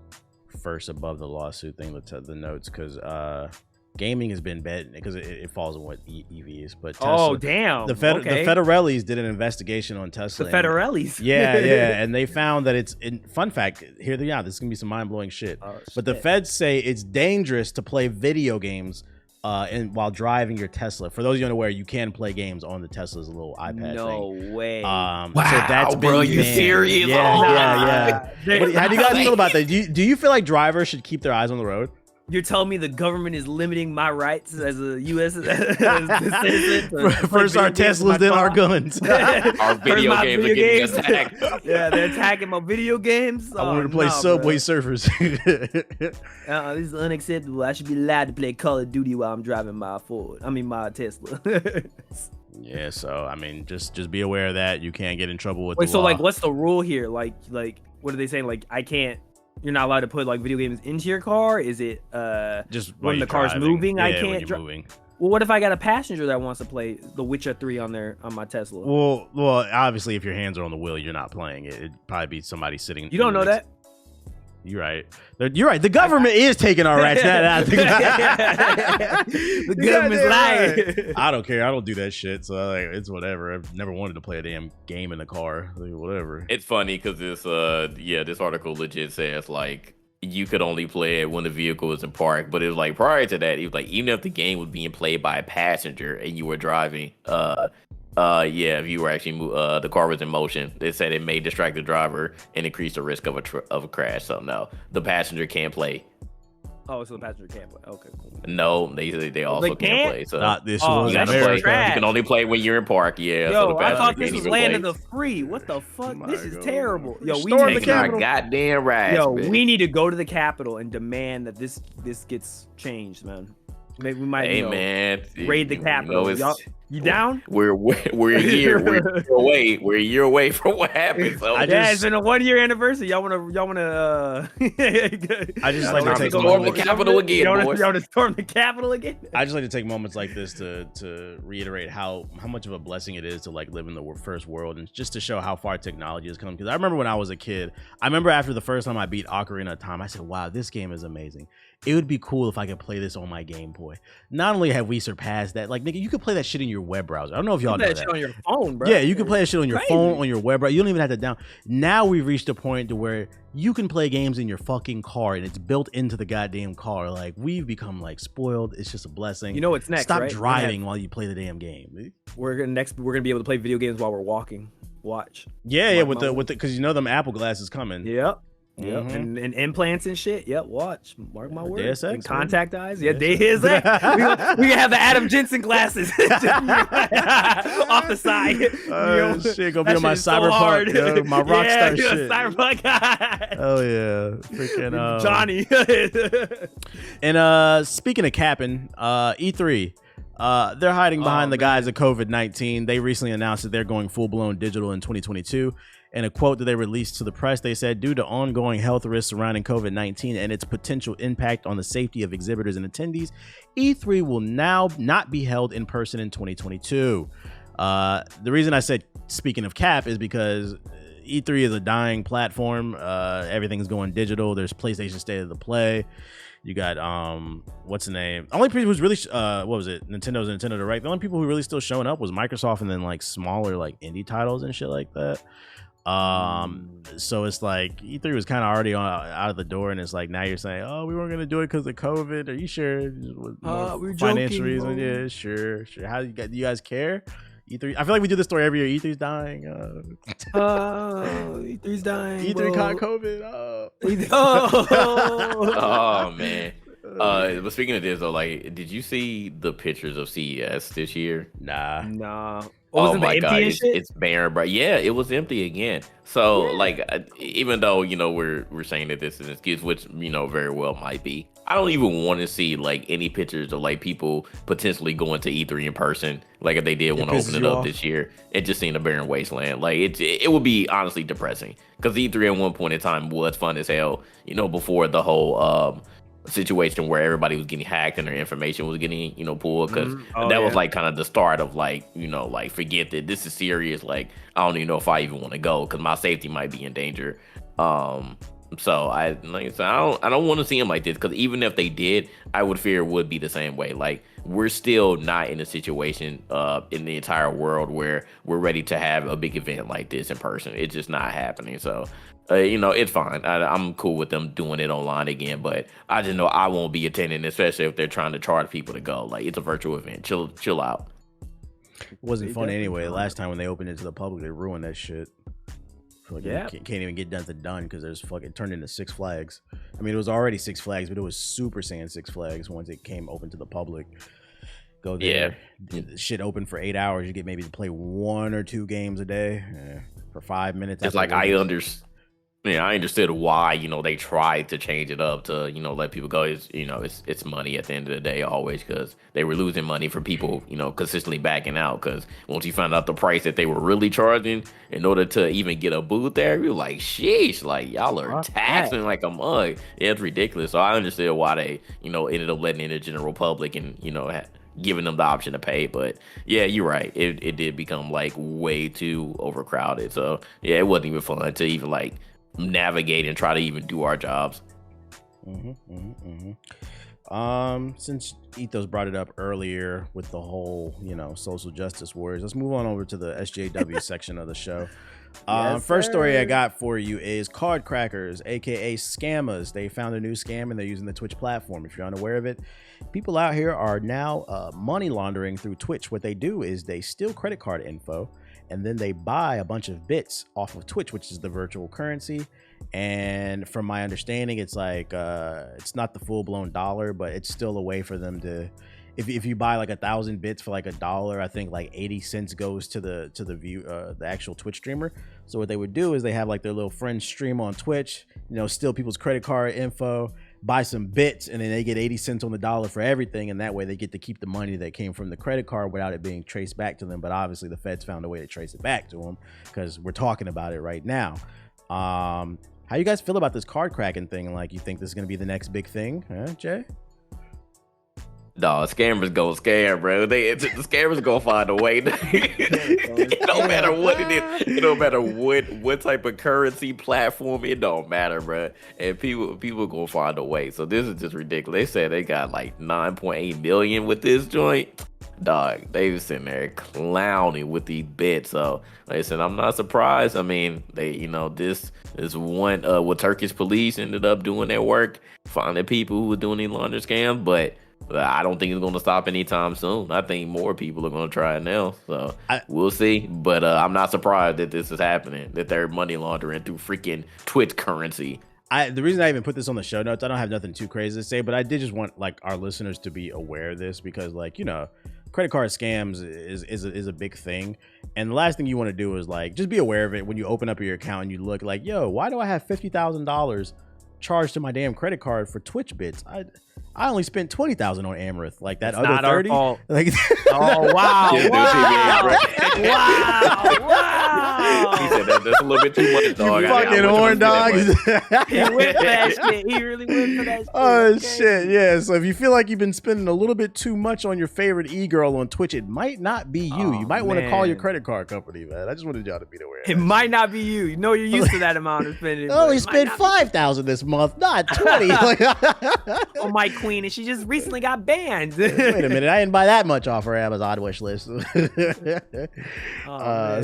first above the lawsuit thing, the notes, because gaming has been bad because it falls on what EV is. But Tesla, oh damn, the Federellis did an investigation on Tesla. The Federellis, yeah, and they found that it's fun fact. Here they are. This is gonna be some mind-blowing shit. But the feds say it's dangerous to play video games while driving your Tesla. For those of you unaware, you can play games on the Tesla's little iPad thing. No way. Wow, so that's bro, you serious? Yeah. How do you guys feel about that? Do you feel like drivers should keep their eyes on the road? You're telling me the government is limiting my rights as a U.S. citizen? First our Teslas, then our guns. Our video games are getting attacked. Yeah, they're attacking my video games. I wanted to play Subway Surfers. This is unacceptable. I should be allowed to play Call of Duty while I'm driving my Tesla. Yeah, so I mean, just be aware of that. You can't get in trouble with. Wait, the so law. like, what's the rule here? Like, what are they saying? Like, I can't You're not allowed to put like video games into your car? Is it just when the car's driving. moving? Yeah, I when can't. you're moving. Well, what if I got a passenger that wants to play The Witcher 3 on my Tesla? Well, obviously, if your hands are on the wheel, you're not playing it. It'd probably be somebody sitting. You don't know that? You're right. You're right. The government is taking our rights. The government's lying. I don't care. I don't do that shit. So like, it's whatever. I've never wanted to play a damn game in the car. Like, whatever. It's funny because this article legit says like you could only play it when the vehicle was in park, but it was like prior to that, it was like even if the game was being played by a passenger and you were driving, if you were actually the car was in motion, they said it may distract the driver and increase the risk of a crash. So no, the passenger can't play. Oh, so the passenger can't play. Okay, cool. No, they also can't play. So not this Oh, was that's America. trash. you can only play when you're in park. Yeah. so Yo, the I passenger thought this can't was even land play. of the free. What the fuck? My This is God. terrible. Yo, we Storm need the to Taking our Capitol. goddamn rights. Yo, man. we need to go to the Capitol and demand that this gets changed, man. Maybe we might, Hey man, raid the Capitol. it's- Y'all, you down? We're a year away. We're a year away from what happened. So Yeah, it's been a 1-year anniversary. Y'all wanna I just like to take a storm the moment. Capitol again, boys. y'all wanna storm the Capitol again? I just like to take moments like this to reiterate how much of a blessing it is to like live in the first world, and just to show how far technology has come. Because I remember when I was a kid, I remember after the first time I beat Ocarina of Time, I said, wow, this game is amazing. It would be cool if I could play this on my Game Boy. Not only have we surpassed that, like, nigga, you could play that shit in your web browser. I don't know if y'all know that. Shit on your phone, bro. Yeah, you can play that shit on your Crazy. phone, on your web browser. You don't even have to down. Now we've reached a point to where you can play games in your fucking car, and it's built into the goddamn car. Like, we've become like spoiled. It's just a blessing. You know what's next? Stop right? driving while you play the damn game. We're gonna be able to play video games while we're walking. Watch. Yeah, with the because you know them Apple glasses coming. Yep. Mhm. And implants and shit. Yep, watch. Mark my words. Deus Ex, And contact eyes. Yeah, Deus Deus Ex. We can have the Adam Jensen glasses off the side. Shit, gonna be That on my shit is so Cyberpunk, hard. yo, my Rockstar yeah, shit. Cyberpunk. Oh yeah, freaking Johnny. And speaking of capping, E3. They're hiding behind the guise of COVID-19. They recently announced that they're going full-blown digital in 2022. In a quote that they released to the press, they said, due to ongoing health risks surrounding COVID-19 and its potential impact on the safety of exhibitors and attendees, E3 will now not be held in person in 2022. The reason I said, speaking of cap, is because E3 is a dying platform. Everything's going digital. There's PlayStation State of the Play. You got what's the name? Only people who's really what was it? Nintendo's Nintendo Direct. The only people who really still showing up was Microsoft, and then like smaller like indie titles and shit like that. So it's like E3 was kind of already out of the door, and it's like now you're saying, oh, we weren't gonna do it because of COVID. Are you sure? We're Financial joking, reason? bro. Yeah, sure. Do you guys care? E3. I feel like we do this story every year. E3's dying. E3's dying. E3 caught COVID. Oh. Oh man. But speaking of this though, like, did you see the pictures of CES this year? Nah. Nah. Oh was it my empty god, and shit? it's barren, bro. Yeah, it was empty again. So like, even though we're saying that this is an excuse, which very well might be, I don't even want to see like any pictures of like people potentially going to E3 in person, like if they did want to pisses open it you up off? this year and just seeing a barren wasteland. Like it would be honestly depressing because E3 at one point in time was fun as hell. Before the whole situation where everybody was getting hacked and their information was getting pulled, because that was like kind of the start of like like forget that this is serious. Like I don't even know if I even want to go because my safety might be in danger. So I don't want to see them like this, because even if they did, I would fear it would be the same way. Like we're still not in a situation in the entire world where we're ready to have a big event like this in person. It's just not happening. So it's fine. I'm cool with them doing it online again, but I just know I won't be attending, especially if they're trying to charge people to go. Like it's a virtual event. Chill out. It wasn't fun anyway. Last time when they opened it to the public, they ruined that shit. Fucking Yeah. can't even get done because there's fucking turned into Six Flags. I mean, it was already Six Flags, but it was Super Saiyan Six Flags once it came open to the public. Go there. The shit open for 8 hours. You get maybe to play 1 or 2 games a day for 5 minutes. It's after like work. Yeah, I understood why, they tried to change it up to, let people go. It's money at the end of the day always, because they were losing money for people, consistently backing out. Because once you found out the price that they were really charging in order to even get a booth there, you're like, sheesh, like y'all are taxing like a mug. Yeah, it's ridiculous. So I understood why they, ended up letting in the general public and, giving them the option to pay. But yeah, you're right. It did become like way too overcrowded. So yeah, it wasn't even fun to even like navigate and try to even do our jobs. Since Ethos brought it up earlier with the whole, social justice warriors, let's move on over to the SJW section of the show. First story I got for you is card crackers, aka scammers. They found a new scam and they're using the Twitch platform. If you're unaware of it, people out here are now money laundering through Twitch. What they do is they steal credit card info and then they buy a bunch of bits off of Twitch, which is the virtual currency. And from my understanding, it's like it's not the full-blown dollar, but it's still a way for them to, if you buy like 1,000 bits for like $1, I think like 80 cents goes to the actual Twitch streamer. So what they would do is they have like their little friend stream on Twitch, steal people's credit card info, buy some bits, and then they get 80 cents on the dollar for everything, and that way they get to keep the money that came from the credit card without it being traced back to them. But obviously the feds found a way to trace it back to them, because we're talking about it right now. How you guys feel about this card cracking thing? Like, you think this is gonna be the next big thing, huh, Jay? No, scammers go scam, bro. The scammers gonna find a way. It don't matter what it is. It don't matter what type of currency platform. It don't matter, bro. And people gonna find a way. So this is just ridiculous. They said they got like 9.8 million with this joint. Dog, they was sitting there clowning with these bits. So they said, I'm not surprised. I mean, they, this one with Turkish police ended up doing their work, finding people who were doing these launder scams, but I don't think it's going to stop anytime soon. I think more people are going to try it now. So we'll see. But I'm not surprised that this is happening, that they're money laundering through freaking Twitch currency. The reason I even put this on the show notes, I don't have nothing too crazy to say, but I did just want like our listeners to be aware of this, because like, credit card scams is a big thing. And the last thing you want to do is like, just be aware of it when you open up your account and you look like, yo, why do I have $50,000 charged to my damn credit card for Twitch bits? I only spent $20,000 on Amaranth. Like that other 30. Like, oh wow! Wow! He said that's a little bit too much, dog. You fucking horn dog. He went for that shit. He really went for that shit. Oh shit, yeah. So if you feel like you've been spending a little bit too much on your favorite e-girl on Twitch, it might not be you. You might want to call your credit card company, man. I just wanted y'all to be aware. It might not be you. You're used to that amount of spending. I only spent $5,000 this month, not 20. Oh my queen, and she just recently got banned. Wait a minute, I didn't buy that much off her Amazon wish list. It's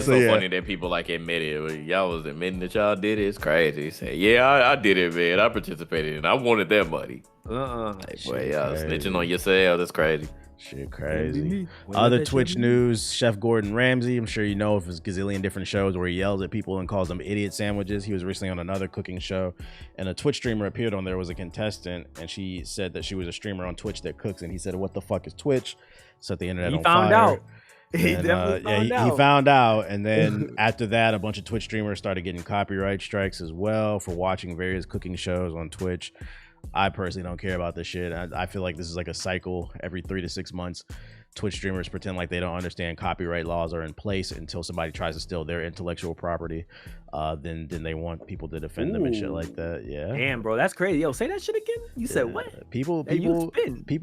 so funny that people like admit it. Y'all was admitting that y'all did it. It's crazy. Say, yeah, I did it, man. I participated and I wanted that money. Like, boy, y'all snitching on yourself. That's crazy. Shit crazy. Other Twitch news, Chef Gordon Ramsay, I'm sure you know of his gazillion different shows where he yells at people and calls them idiot sandwiches. He was recently on another cooking show, and a Twitch streamer appeared on there, was a contestant, and she said that she was a streamer on Twitch that cooks, and he said, what the fuck is Twitch? Set the internet on fire. He definitely he found out, and then after that, a bunch of Twitch streamers started getting copyright strikes as well for watching various cooking shows on Twitch. I personally don't care about this shit. I feel like this is like a cycle. Every 3 to 6 months, Twitch streamers pretend like they don't understand copyright laws are in place until somebody tries to steal their intellectual property. Then they want people to defend them and shit like that. Yeah. Damn, bro, that's crazy. Yo, say that shit again. You said what? People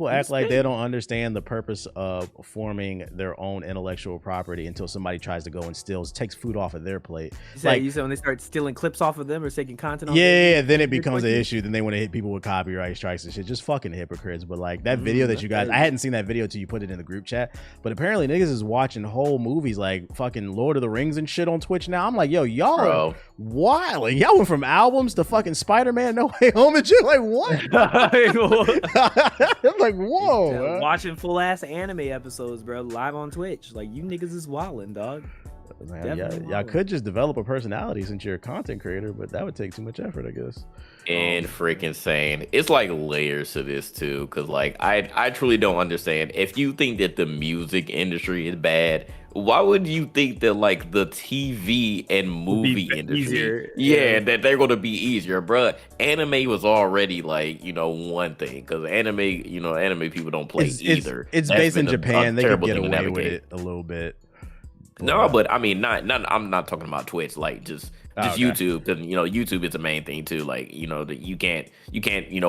act like they don't understand the purpose of forming their own intellectual property until somebody tries to go and steals, takes food off of their plate. You said when they start stealing clips off of them or taking content off yeah, then it becomes an issue. Then they want to hit people with copyright strikes and shit. Just fucking hypocrites. But like that video that you guys, I hadn't seen that video till you put it in the group chat, but apparently niggas is watching whole movies like fucking Lord of the Rings and shit on Twitch now. I'm like, yo, y'all are wild. Y'all went from albums to fucking Spider-Man No Way Home and shit. Like, what? I'm like, whoa. Watching full ass anime episodes, bro, live on Twitch. Like, you niggas is wildin', dog. Y'all could just develop a personality since you're a content creator, but that would take too much effort, I guess. And freaking saying it's like layers to this too, because like I truly don't understand. If you think that the music industry is bad, why would you think that like the TV and movie industry, easier. yeah, that they're going to be easier, bruh? Anime was already like one thing, because anime people don't play either. It's That's based in been Japan. They could terrible get thing to away with navigate. it a little bit. No, but I mean, not. I'm not talking about Twitch. Like just Okay. YouTube, because YouTube is the main thing too. Like that you can't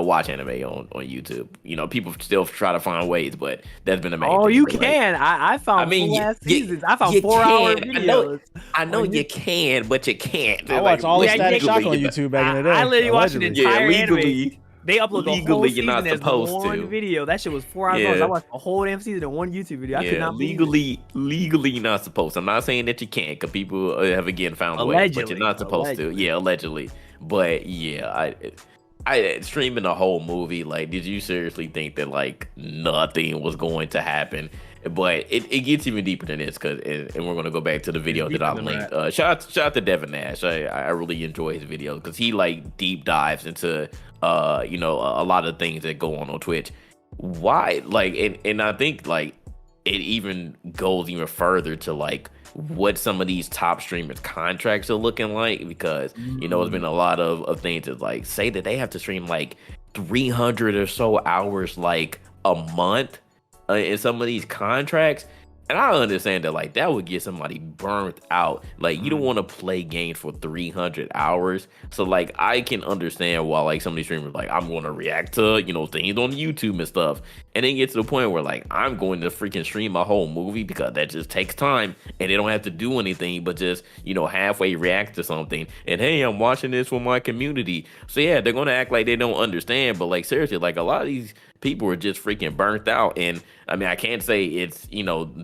watch anime on YouTube. People still try to find ways, but that's been the main. Oh, thing. you But, like, can. I found full ass seasons. I found 4-hour can. videos. I know you can, but you can't. I watched all the yeah, Static Shock on legally, YouTube back in the day. I literally watched an allegedly. entire anime. legally. They upload the whole Legally, you're season not as supposed one to. video. That shit was 4 hours long. Yeah. I watched the whole damn season in one YouTube video. I could Yeah, not believe it. legally you're not supposed to. I'm not saying that you can't, because people have again found ways, but you're not supposed to. Yeah, allegedly. But yeah, I streaming the whole movie. Like, did you seriously think that like nothing was going to happen? But it gets even deeper than this, and we're gonna go back to the video that I linked. Shout out to Devin Nash. I really enjoy his videos, because he like deep dives into a lot of things that go on Twitch. Why, like, and I think like it even goes even further to like what some of these top streamers contracts are looking like, because it's been a lot of things that like say that they have to stream like 300 or so hours like a month in some of these contracts. And I understand that like that would get somebody burnt out. Like, you don't want to play games for 300 hours. So like I can understand why like some of these streamers like, I'm going to react to things on YouTube and stuff, and then get to the point where like I'm going to freaking stream a whole movie, because that just takes time and they don't have to do anything but just halfway react to something, and hey, I'm watching this for my community. So yeah, they're going to act like they don't understand, but like seriously, like a lot of these people are just freaking burnt out. And I mean, I can't say it's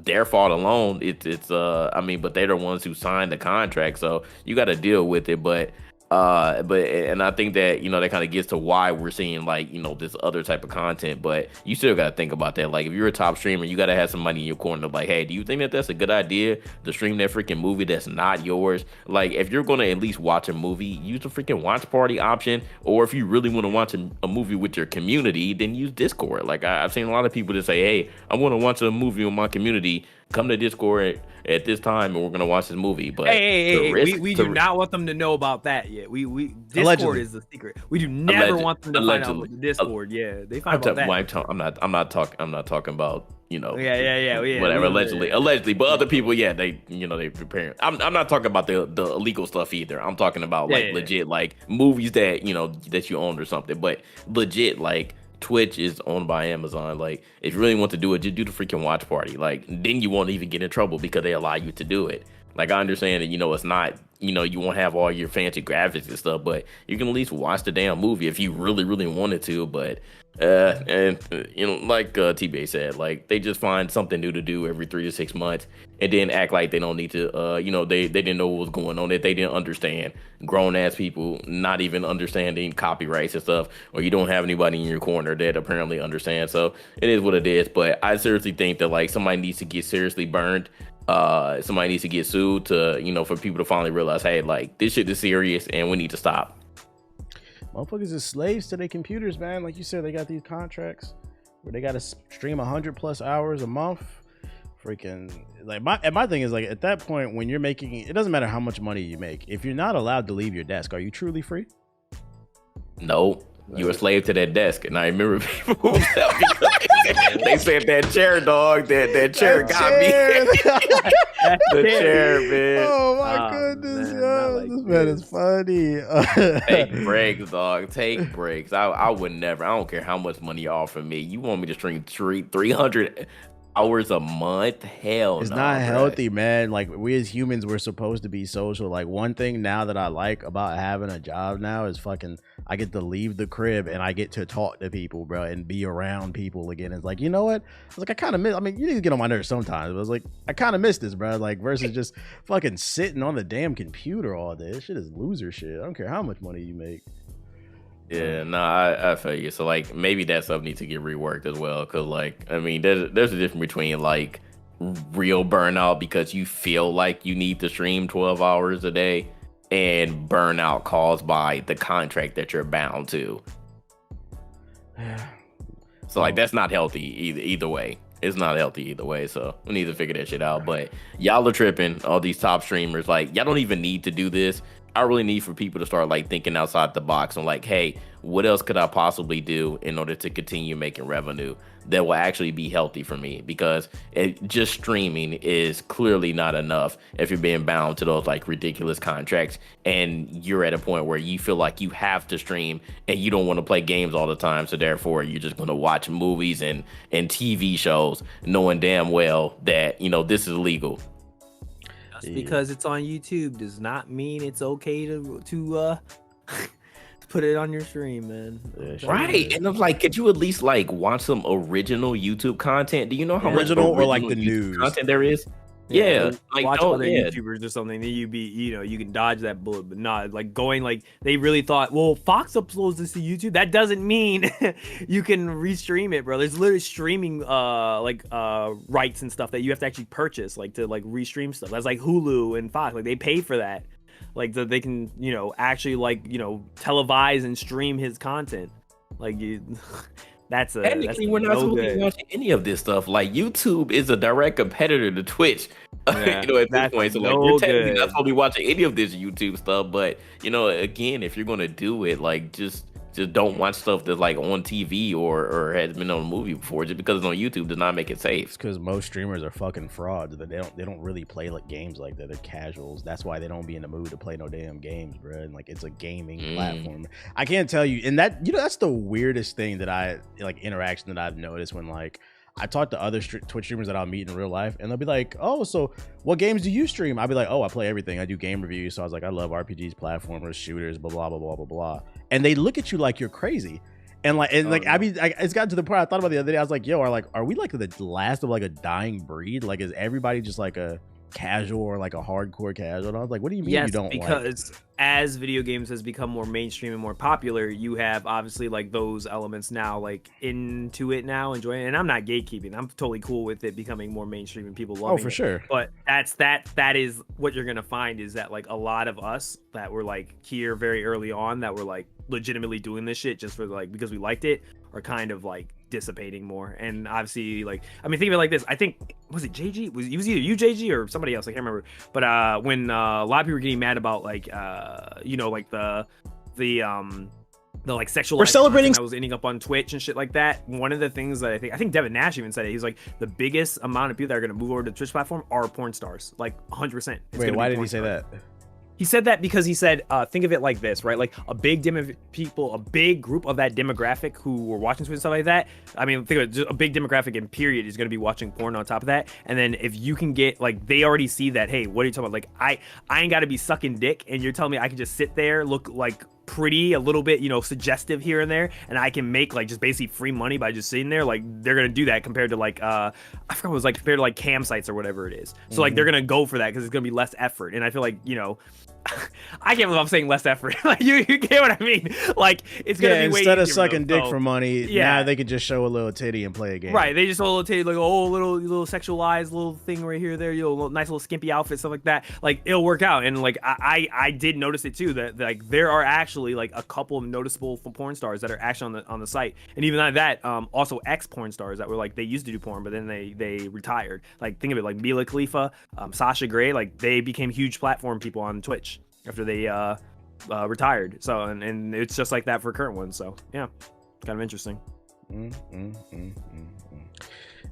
their fault alone. It's but they're the ones who signed the contract, so you got to deal with it. But I think that that kind of gets to why we're seeing like this other type of content. But you still got to think about that. Like, if you're a top streamer, you got to have somebody in your corner like, hey, do you think that that's a good idea to stream that freaking movie that's not yours? Like, if you're gonna at least watch a movie, use the freaking watch party option. Or if you really want to watch a movie with your community, then use Discord. Like, I've seen a lot of people that say, hey, I want to watch a movie with my community. Come to Discord at this time, and we're gonna watch this movie. But we do not want them to know about that yet. We Discord Allegedly. is the secret. We do never want them to find out about the Discord. Yeah, they find out about that. I'm not talking about Yeah. whatever, allegedly, but other people, yeah, they preparing. I'm not talking about the illegal stuff either. I'm talking about like legit like movies that that you own or something. But legit, like, Twitch is owned by Amazon. Like, if you really want to do it, just do the freaking watch party. Like, then you won't even get in trouble, because they allow you to do it. Like, I understand that it's not you won't have all your fancy graphics and stuff, but you can at least watch the damn movie if you really wanted to. But like TBA said, like, they just find something new to do every 3 to 6 months, and then act like they don't need to they didn't know what was going on, that they didn't understand. Grown ass people not even understanding copyrights and stuff, or you don't have anybody in your corner that apparently understands. So it is what it is. But I seriously think that like somebody needs to get seriously burned. Somebody needs to get sued to for people to finally realize, hey, like, this shit is serious and we need to stop. Motherfuckers is slaves to their computers, man. Like you said, they got these contracts where they got to stream 100+ hours a month. Freaking, like, my thing is, like, at that point when you're making, it doesn't matter how much money you make. If you're not allowed to leave your desk, are you truly free? No. You're a slave to that desk. And I remember people who they said that chair, dog, that chair got me. The chair, man. Oh my goodness, yo. This man is funny. Take breaks, dog. Take breaks. I would never. I don't care how much money you offer me. You want me to stream 300 hours a month? Hell, it's no, not bro. healthy, man. Like, we as humans, we're supposed to be social. Like, one thing now that I like about having a job now is fucking, I get to leave the crib and I get to talk to people, bro, and be around people again. It's like, you know what? It's like, I kind of miss, I mean, you need to get on my nerves sometimes, but it's like, I kind of miss this, bro. Like, versus just fucking sitting on the damn computer all day. This shit is loser shit. I don't care how much money you make. Yeah, no, I feel you. So like maybe that stuff needs to get reworked as well, because like I mean, there's a difference between like real burnout because you feel like you need to stream 12 hours a day, and burnout caused by the contract that you're bound to. So like that's not healthy either way. It's not healthy either way. So we need to figure that shit out. But y'all are tripping, all these top streamers. Like, y'all don't even need to do this. I really need for people to start like thinking outside the box and like, hey, what else could I possibly do in order to continue making revenue that will actually be healthy for me? Because just streaming is clearly not enough if you're being bound to those like ridiculous contracts and you're at a point where you feel like you have to stream and you don't want to play games all the time. So therefore you're just going to watch movies and TV shows knowing damn well that, you know, this is legal. Just because it's on YouTube does not mean it's okay to put it on your stream, man. Right. And I'm like, could you at least like watch some original YouTube content? Do you know how much original or like the news content there is? Yeah, like watch other YouTubers or something. Then you can dodge that bullet, but not like going like they really thought. Well, Fox uploads this to YouTube. That doesn't mean you can restream it, bro. There's literally streaming rights and stuff that you have to actually purchase, like to like restream stuff. That's like Hulu and Fox. Like they pay for that, like that they can actually like televise and stream his content. Like Technically, we're not supposed to be watching any of this stuff. Like YouTube is a direct competitor to Twitch. Yeah, at this point, so like you're technically not supposed to be watching any of this YouTube stuff. But again, if you're gonna do it, like just don't watch stuff that's like on TV or has been on a movie before. Just because it's on YouTube does not make it safe. It's because most streamers are fucking frauds. They don't really play like games like that. They're casuals. That's why they don't be in the mood to play no damn games, bro. And like it's a gaming platform. I can't tell you. And that that's the weirdest thing that I like interaction that I've noticed when like I talk to other Twitch streamers that I'll meet in real life, and they'll be like, "Oh, so what games do you stream?" I'll be like, "Oh, I play everything. I do game reviews." So I was like, "I love RPGs, platformers, shooters, blah blah blah blah blah blah." And they look at you like you're crazy, and like, I mean, it's gotten to the point I thought about the other day. I was like, "Yo, are we like the last of like a dying breed? Like, is everybody just like a casual or like a hardcore casual?" And I was like, "What do you mean you don't?" Because as video games has become more mainstream and more popular, you have obviously like those elements now like into it now, enjoying it. And I'm not gatekeeping. I'm totally cool with it becoming more mainstream and people loving it. Oh, for sure. But that is what you're gonna find is that like a lot of us that were like here very early on that were like legitimately doing this shit just for like because we liked it are kind of like dissipating more. And obviously like I mean think of it like this. I think was it JG? It was either you JG or somebody else, I can't remember. But when a lot of people were getting mad about like like the like sexual we're celebrating that was ending up on Twitch and shit like that. One of the things that I think Devin Nash even said it. He's like the biggest amount of people that are going to move over to the Twitch platform are porn stars, like 100%. Wait, why did he say that? He said that because he said, think of it like this, right? Like a big group of that demographic who were watching Twitch and stuff like that. I mean, think of it, just a big demographic in period is going to be watching porn on top of that. And then if you can get, like, they already see that, hey, what are you talking about? Like, I ain't got to be sucking dick, and you're telling me I can just sit there, look like pretty, a little bit, suggestive here and there, and I can make like just basically free money by just sitting there. Like they're gonna do that compared to like I forgot what it was like compared to like cam sites or whatever it is. So like they're gonna go for that because it's gonna be less effort. And I feel like I can't believe I'm saying less effort. Like you get what I mean? Like it's gonna be way instead of easier, sucking dick for money. Now they could just show a little titty and play a game. Right? They just show a little titty, like little sexualized little thing right here, there, nice little skimpy outfit, stuff like that. Like it'll work out. And like I did notice it too that like there are actually like a couple of noticeable porn stars that are actually on the site, and even like that, also ex porn stars that were like they used to do porn, but then they retired. Like think of it like Mila Khalifa, Sasha Grey, like they became huge platform people on Twitch after they retired. So and it's just like that for current ones. So yeah, kind of interesting.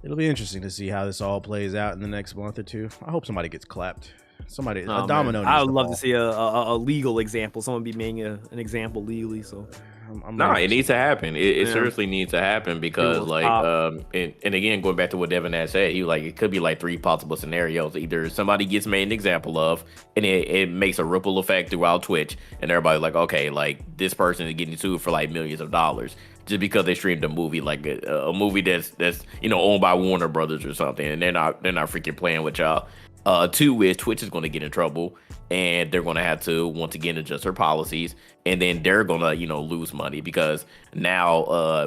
It'll be interesting to see how this all plays out in the next month or two. I hope somebody gets clapped. A domino. I would love to see a legal example. Someone be making an example legally. So it needs to happen. It seriously needs to happen because like and again going back to what Devin had said, he like it could be like three possible scenarios. Either somebody gets made an example of and it makes a ripple effect throughout Twitch and everybody's like, okay, like this person is getting sued for like millions of dollars just because they streamed a movie, like a movie that's owned by Warner Brothers or something, and they're not freaking playing with y'all. Two is Twitch is going to get in trouble, and they're going to have to once again adjust their policies, and then they're going to lose money because now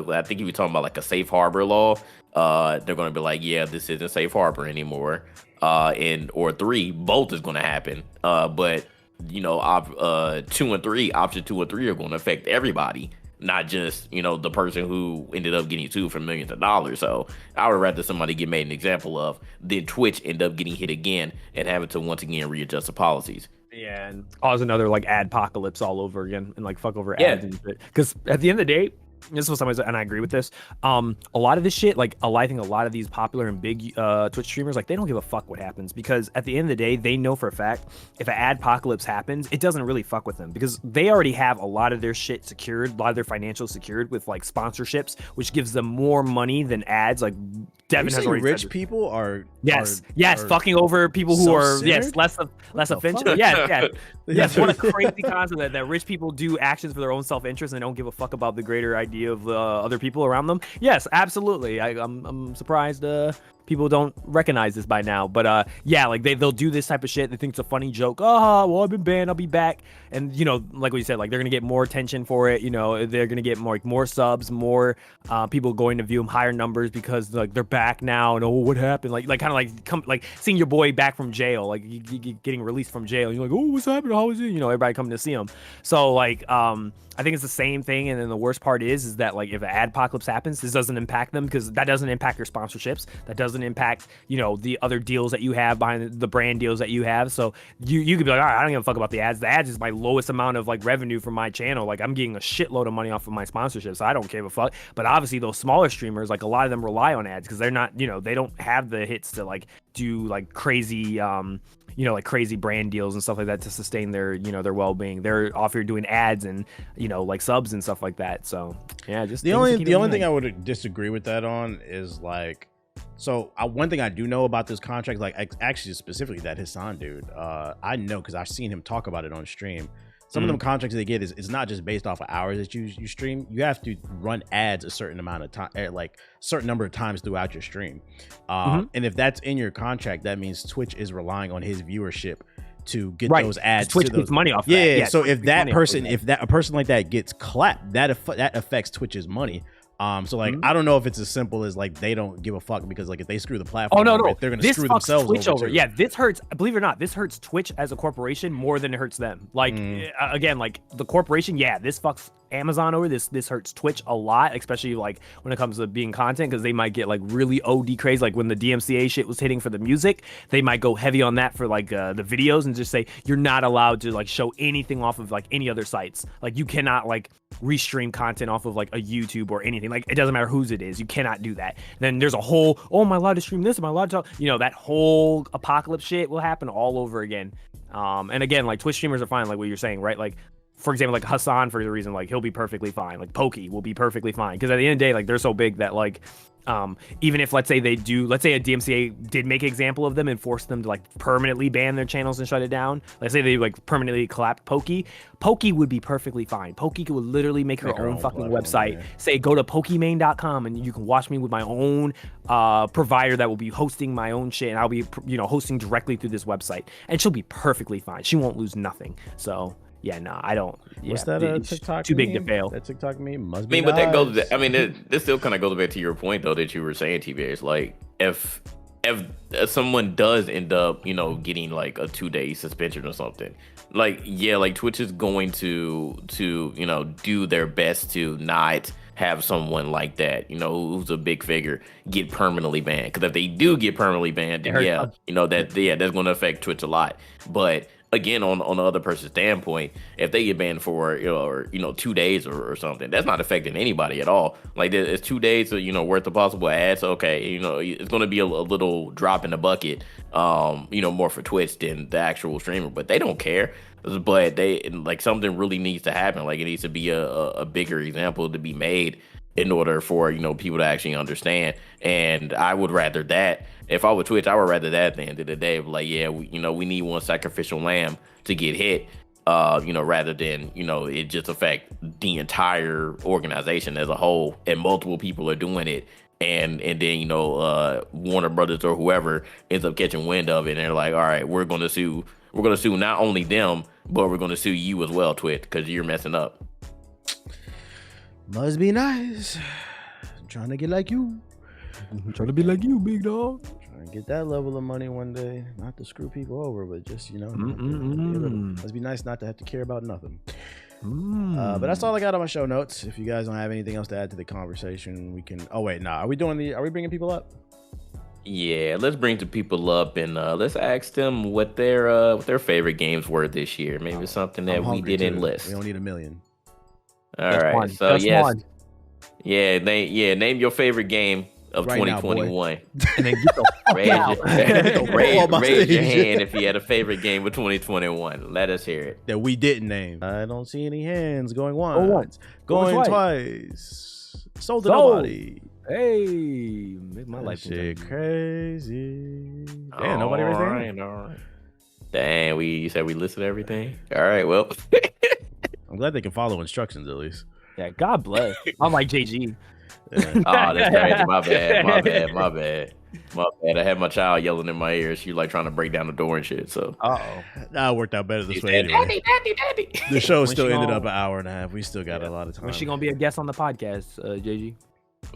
I think if you're talking about like a safe harbor law, they're going to be like, yeah, this isn't safe harbor anymore, and or three, both is going to happen. But option 2 and 3 are going to affect everybody, not just the person who ended up getting sued for millions of dollars. So I would rather somebody get made an example of than Twitch end up getting hit again and having to once again readjust the policies. Yeah, and cause another like ad apocalypse all over again and like fuck over ads and shit. Because at the end of the day, this was somebody, and I agree with this. A lot of this shit, like I think a lot of these popular and big Twitch streamers, like they don't give a fuck what happens, because at the end of the day, they know for a fact if an ad apocalypse happens, it doesn't really fuck with them because they already have a lot of their shit secured, a lot of their financials secured with like sponsorships, which gives them more money than ads. Like Devin has already rich said people are fucking over people who are less offensive. Yes. What a crazy concept that rich people do actions for their own self-interest and don't give a fuck about the greater idea of other people around them. Yes, absolutely. I'm surprised people don't recognize this by now, but like they'll do this type of shit. They think it's a funny joke. Oh, well, I've been banned, I'll be back. And like what you said, like they're gonna get more attention for it. They're gonna get more subs, more people going to view them, higher numbers because like they're back now. And what happened? Like kind of like seeing your boy back from jail, like you getting released from jail. You're like, oh, what's happening? How is it? Everybody coming to see him. So like I think it's the same thing, and then the worst part is that like if an ad apocalypse happens, this doesn't impact them because that doesn't impact your sponsorships, that doesn't impact the other deals that you have behind the brand deals that you have. So you could be like, all right, I don't give a fuck about the ads. The ads is my lowest amount of like revenue from my channel. Like I'm getting a shitload of money off of my sponsorships, so I don't give a fuck. But obviously those smaller streamers, like a lot of them rely on ads because they're not, they don't have the hits to like do like crazy like crazy brand deals and stuff like that to sustain their their well-being. They're off here doing ads and like subs and stuff like that. So yeah, just the only thing I would disagree with that on is like, so one thing I do know about this contract, like actually specifically that Hassan dude, I know because I've seen him talk about it on stream. Some of them contracts they get is not just based off of hours that you stream. You have to run ads a certain amount of time, like certain number of times throughout your stream. And if that's in your contract, that means Twitch is relying on his viewership to get those ads. Twitch gets money off. Yeah. So if a person like that gets clapped, that affects Twitch's money. So like I don't know if it's as simple as like they don't give a fuck because like if they screw the platform, they're gonna screw themselves Twitch over. Yeah, this hurts. Believe it or not, this hurts Twitch as a corporation more than it hurts them. Like again, like the corporation, this fucks Amazon over. This hurts Twitch a lot, especially like when it comes to being content, because they might get like really OD crazy. Like when the DMCA shit was hitting for the music, they might go heavy on that for like the videos and just say you're not allowed to like show anything off of like any other sites. Like you cannot like restream content off of like a YouTube or anything. Like it doesn't matter whose it is, you cannot do that. Then there's a whole, am I allowed to stream this? Am I allowed to that whole apocalypse shit will happen all over again. And again, like Twitch streamers are fine, like what you're saying, right? Like for example, like Hassan, for the reason, like he'll be perfectly fine. Like Pokey will be perfectly fine because at the end of the day, like they're so big that like even if let's say a DMCA did make an example of them and force them to like permanently ban their channels and shut it down, let's say they like permanently collapse Pokey would be perfectly fine. Pokey could literally make her own fucking website, say go to pokemain.com and you can watch me with my own provider that will be hosting my own shit, and I'll be hosting directly through this website, and she'll be perfectly fine. She won't lose nothing. So yeah, no, I don't. What's that TikTok too big meme? to fail. That TikTok meme must be. But that goes. This still kind of goes back to your point though that you were saying, TBH. Like if someone does end up, getting like a 2-day suspension or something, like Twitch is going to do their best to not have someone like that, who's a big figure, get permanently banned. Because if they do get permanently banned, then that's going to affect Twitch a lot. But again, on the other person's standpoint, if they get banned for 2 days or something, that's not affecting anybody at all. Like it's 2 days worth of possible ads. Okay, it's going to be a little drop in the bucket, more for Twitch than the actual streamer, but they don't care. But they like something really needs to happen. Like it needs to be a bigger example to be made in order for people to actually understand. And I would rather that. If I were Twitch, I would rather that at the end of the day. Like, we need one sacrificial lamb to get hit, rather than, it just affect the entire organization as a whole, and multiple people are doing it. And then, Warner Brothers or whoever ends up catching wind of it, and they're like, all right, we're going to sue not only them, but we're going to sue you as well, Twit, because you're messing up. Must be nice. I'm trying to get like you. I'm trying to be like you, big dog. Trying to get that level of money one day. Not to screw people over, but just, must be nice not to have to care about nothing. But that's all I got on my show notes. If you guys don't have anything else to add to the conversation, we can. Oh wait, nah. Are we bringing people up? Yeah, let's bring the people up and let's ask them what their favorite games were this year. Maybe something that we didn't list. We don't need a million. All right. So yes, name your favorite game of 2021. Now, and then get the fuck out. Raise your hand if you had a favorite game of 2021. Let us hear it. That we didn't name. I don't see any hands going once. Going twice. Sold to nobody. Hey, make my life shit crazy. Damn, nobody raised their hand. All right. Dang, you said we listed everything? All right, well. I'm glad they can follow instructions at least. Yeah, God bless. I'm like JG. Yeah. Oh, that's crazy. My bad. I had my child yelling in my ear. She like trying to break down the door and shit. So, that worked out better this way. Anyway. Daddy. The show still ended up an hour and a half. We still got a lot of time. When's she gonna be a guest on the podcast, JG?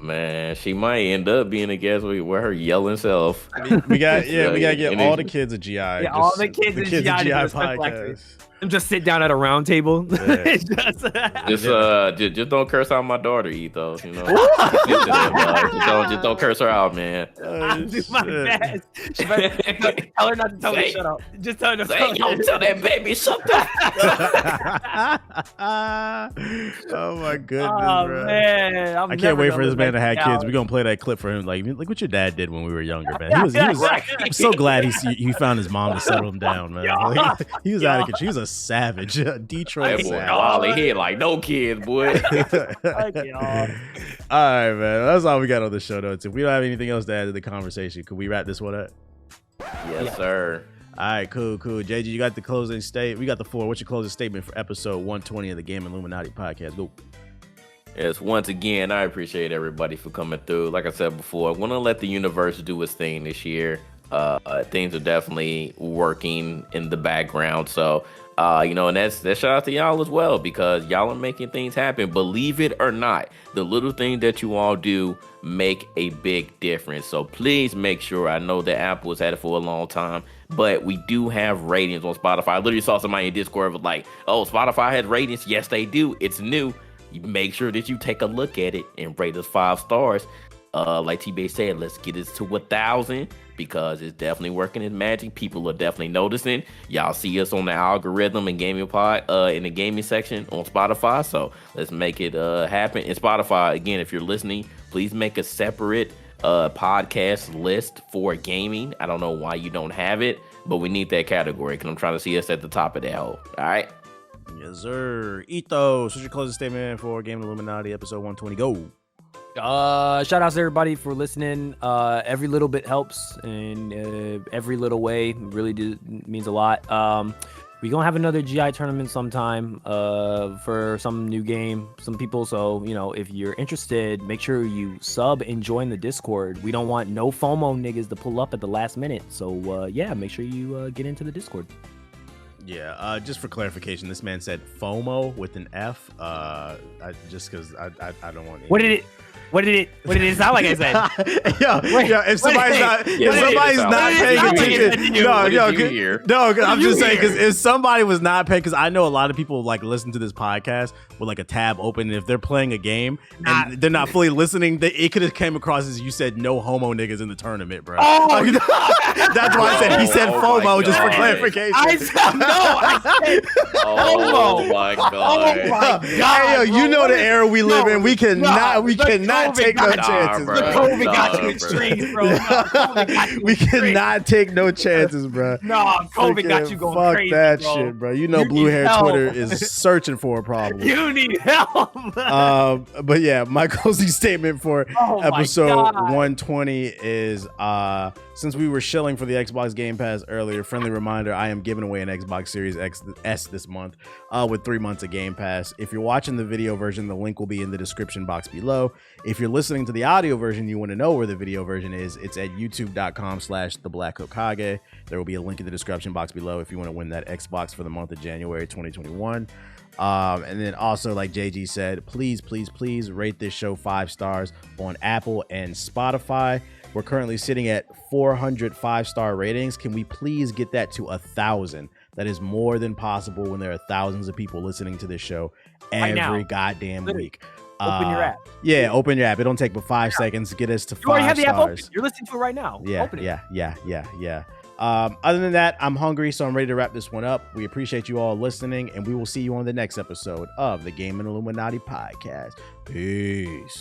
Man, she might end up being a guest with her yelling self. We gotta get all the kids at GI. Yeah, all the kids at GI podcast. Just sit down at a round table. Yeah. just don't curse out my daughter, Ethos. Just don't curse her out, man. I'll do my best. Tell her not to tell me shut up. Just tell her don't tell that baby something. Oh my goodness, bro. Man, I can't wait for this man to have kids. We're gonna play that clip for him. Like what your dad did when we were younger, man. I'm so glad he found his mom to settle him down, man. Like, he was out of control. She was a savage. Detroit savage. Ollie, he had like no kids, boy. All right, man. That's all we got on the show notes. If we don't have anything else to add to the conversation, could we wrap this one up? Yes, sir. All right, cool. JG, you got the closing statement. We got the floor. What's your closing statement for episode 120 of the Game Illuminati podcast? Go. Yes, once again, I appreciate everybody for coming through. Like I said before, I want to let the universe do its thing this year. Things are definitely working in the background. So, and that's shout out to y'all as well, because y'all are making things happen. Believe it or not, the little thing that you all do make a big difference. So please make sure. I know that Apple has had it for a long time, but we do have ratings on Spotify. I literally saw somebody in Discord was like, oh, Spotify has ratings. Yes, they do. It's new. You make sure that you take a look at it and rate us 5 stars. Like T-Bay said, let's get it to 1,000, because it's definitely working its magic. People are definitely noticing. Y'all see us on the algorithm and gaming pod in the gaming section on Spotify. So let's make it happen. And Spotify, again, if you're listening, please make a separate podcast list for gaming. I don't know why you don't have it, but we need that category, because I'm trying to see us at the top of that hole. All right. Yes, sir. Ethos, what's your closing statement for Game Illuminati episode 120? Go. Shout out to everybody for listening. Every little bit helps, and every little way really means a lot. We're gonna have another GI tournament sometime for some new game, some people. So if you're interested, make sure you sub and join the Discord. We don't want no FOMO niggas to pull up at the last minute. So make sure you get into the Discord. Yeah, just for clarification, this man said FOMO with an F. Just because I don't want. What did it sound like? I said, if somebody's not paying attention, no, I'm just saying, because if somebody was not paying, because I know a lot of people like listen to this podcast with like a tab open, and if they're playing a game and they're not fully listening, it could have came across as you said no homo niggas in the tournament, bro. Oh, that's why I said he said FOMO just for clarification. I said oh my god! Oh my god! Hey, yo, you know the era we live in. We cannot cannot take no chances, bro. The COVID got you Nah, in bro. streets, bro. No, COVID got you We in streets. cannot take no chances, bro. No, COVID got you going Fuck crazy, that bro. shit, bro. You know, You blue need hair help. Twitter is searching for a problem. You need help. But yeah, my closing statement for Oh my episode God. 120 is since we were shilling for the Xbox Game Pass earlier, friendly reminder, I am giving away an Xbox Series S this month with 3 months of Game Pass. If you're watching the video version, the link will be in the description box below. If you're listening to the audio version, you want to know where the video version is, it's at youtube.com/the Black Hokage. There will be a link in the description box below if you want to win that Xbox for the month of January 2021. And then also, like JG said, please rate this show 5 stars on Apple and Spotify. We're currently sitting at 400 5-star ratings. Can we please get that to 1,000? That is more than possible when there are thousands of people listening to this show Right now. every goddamn Literally. week. Open your app. Yeah, open your app. It don't take but 5 seconds to get us to 5 You already have the app open. stars. You're listening to it right now. Yeah, Open it. yeah. Other than that, I'm hungry, so I'm ready to wrap this one up. We appreciate you all listening, and we will see you on the next episode of the Gaming Illuminati podcast. Peace.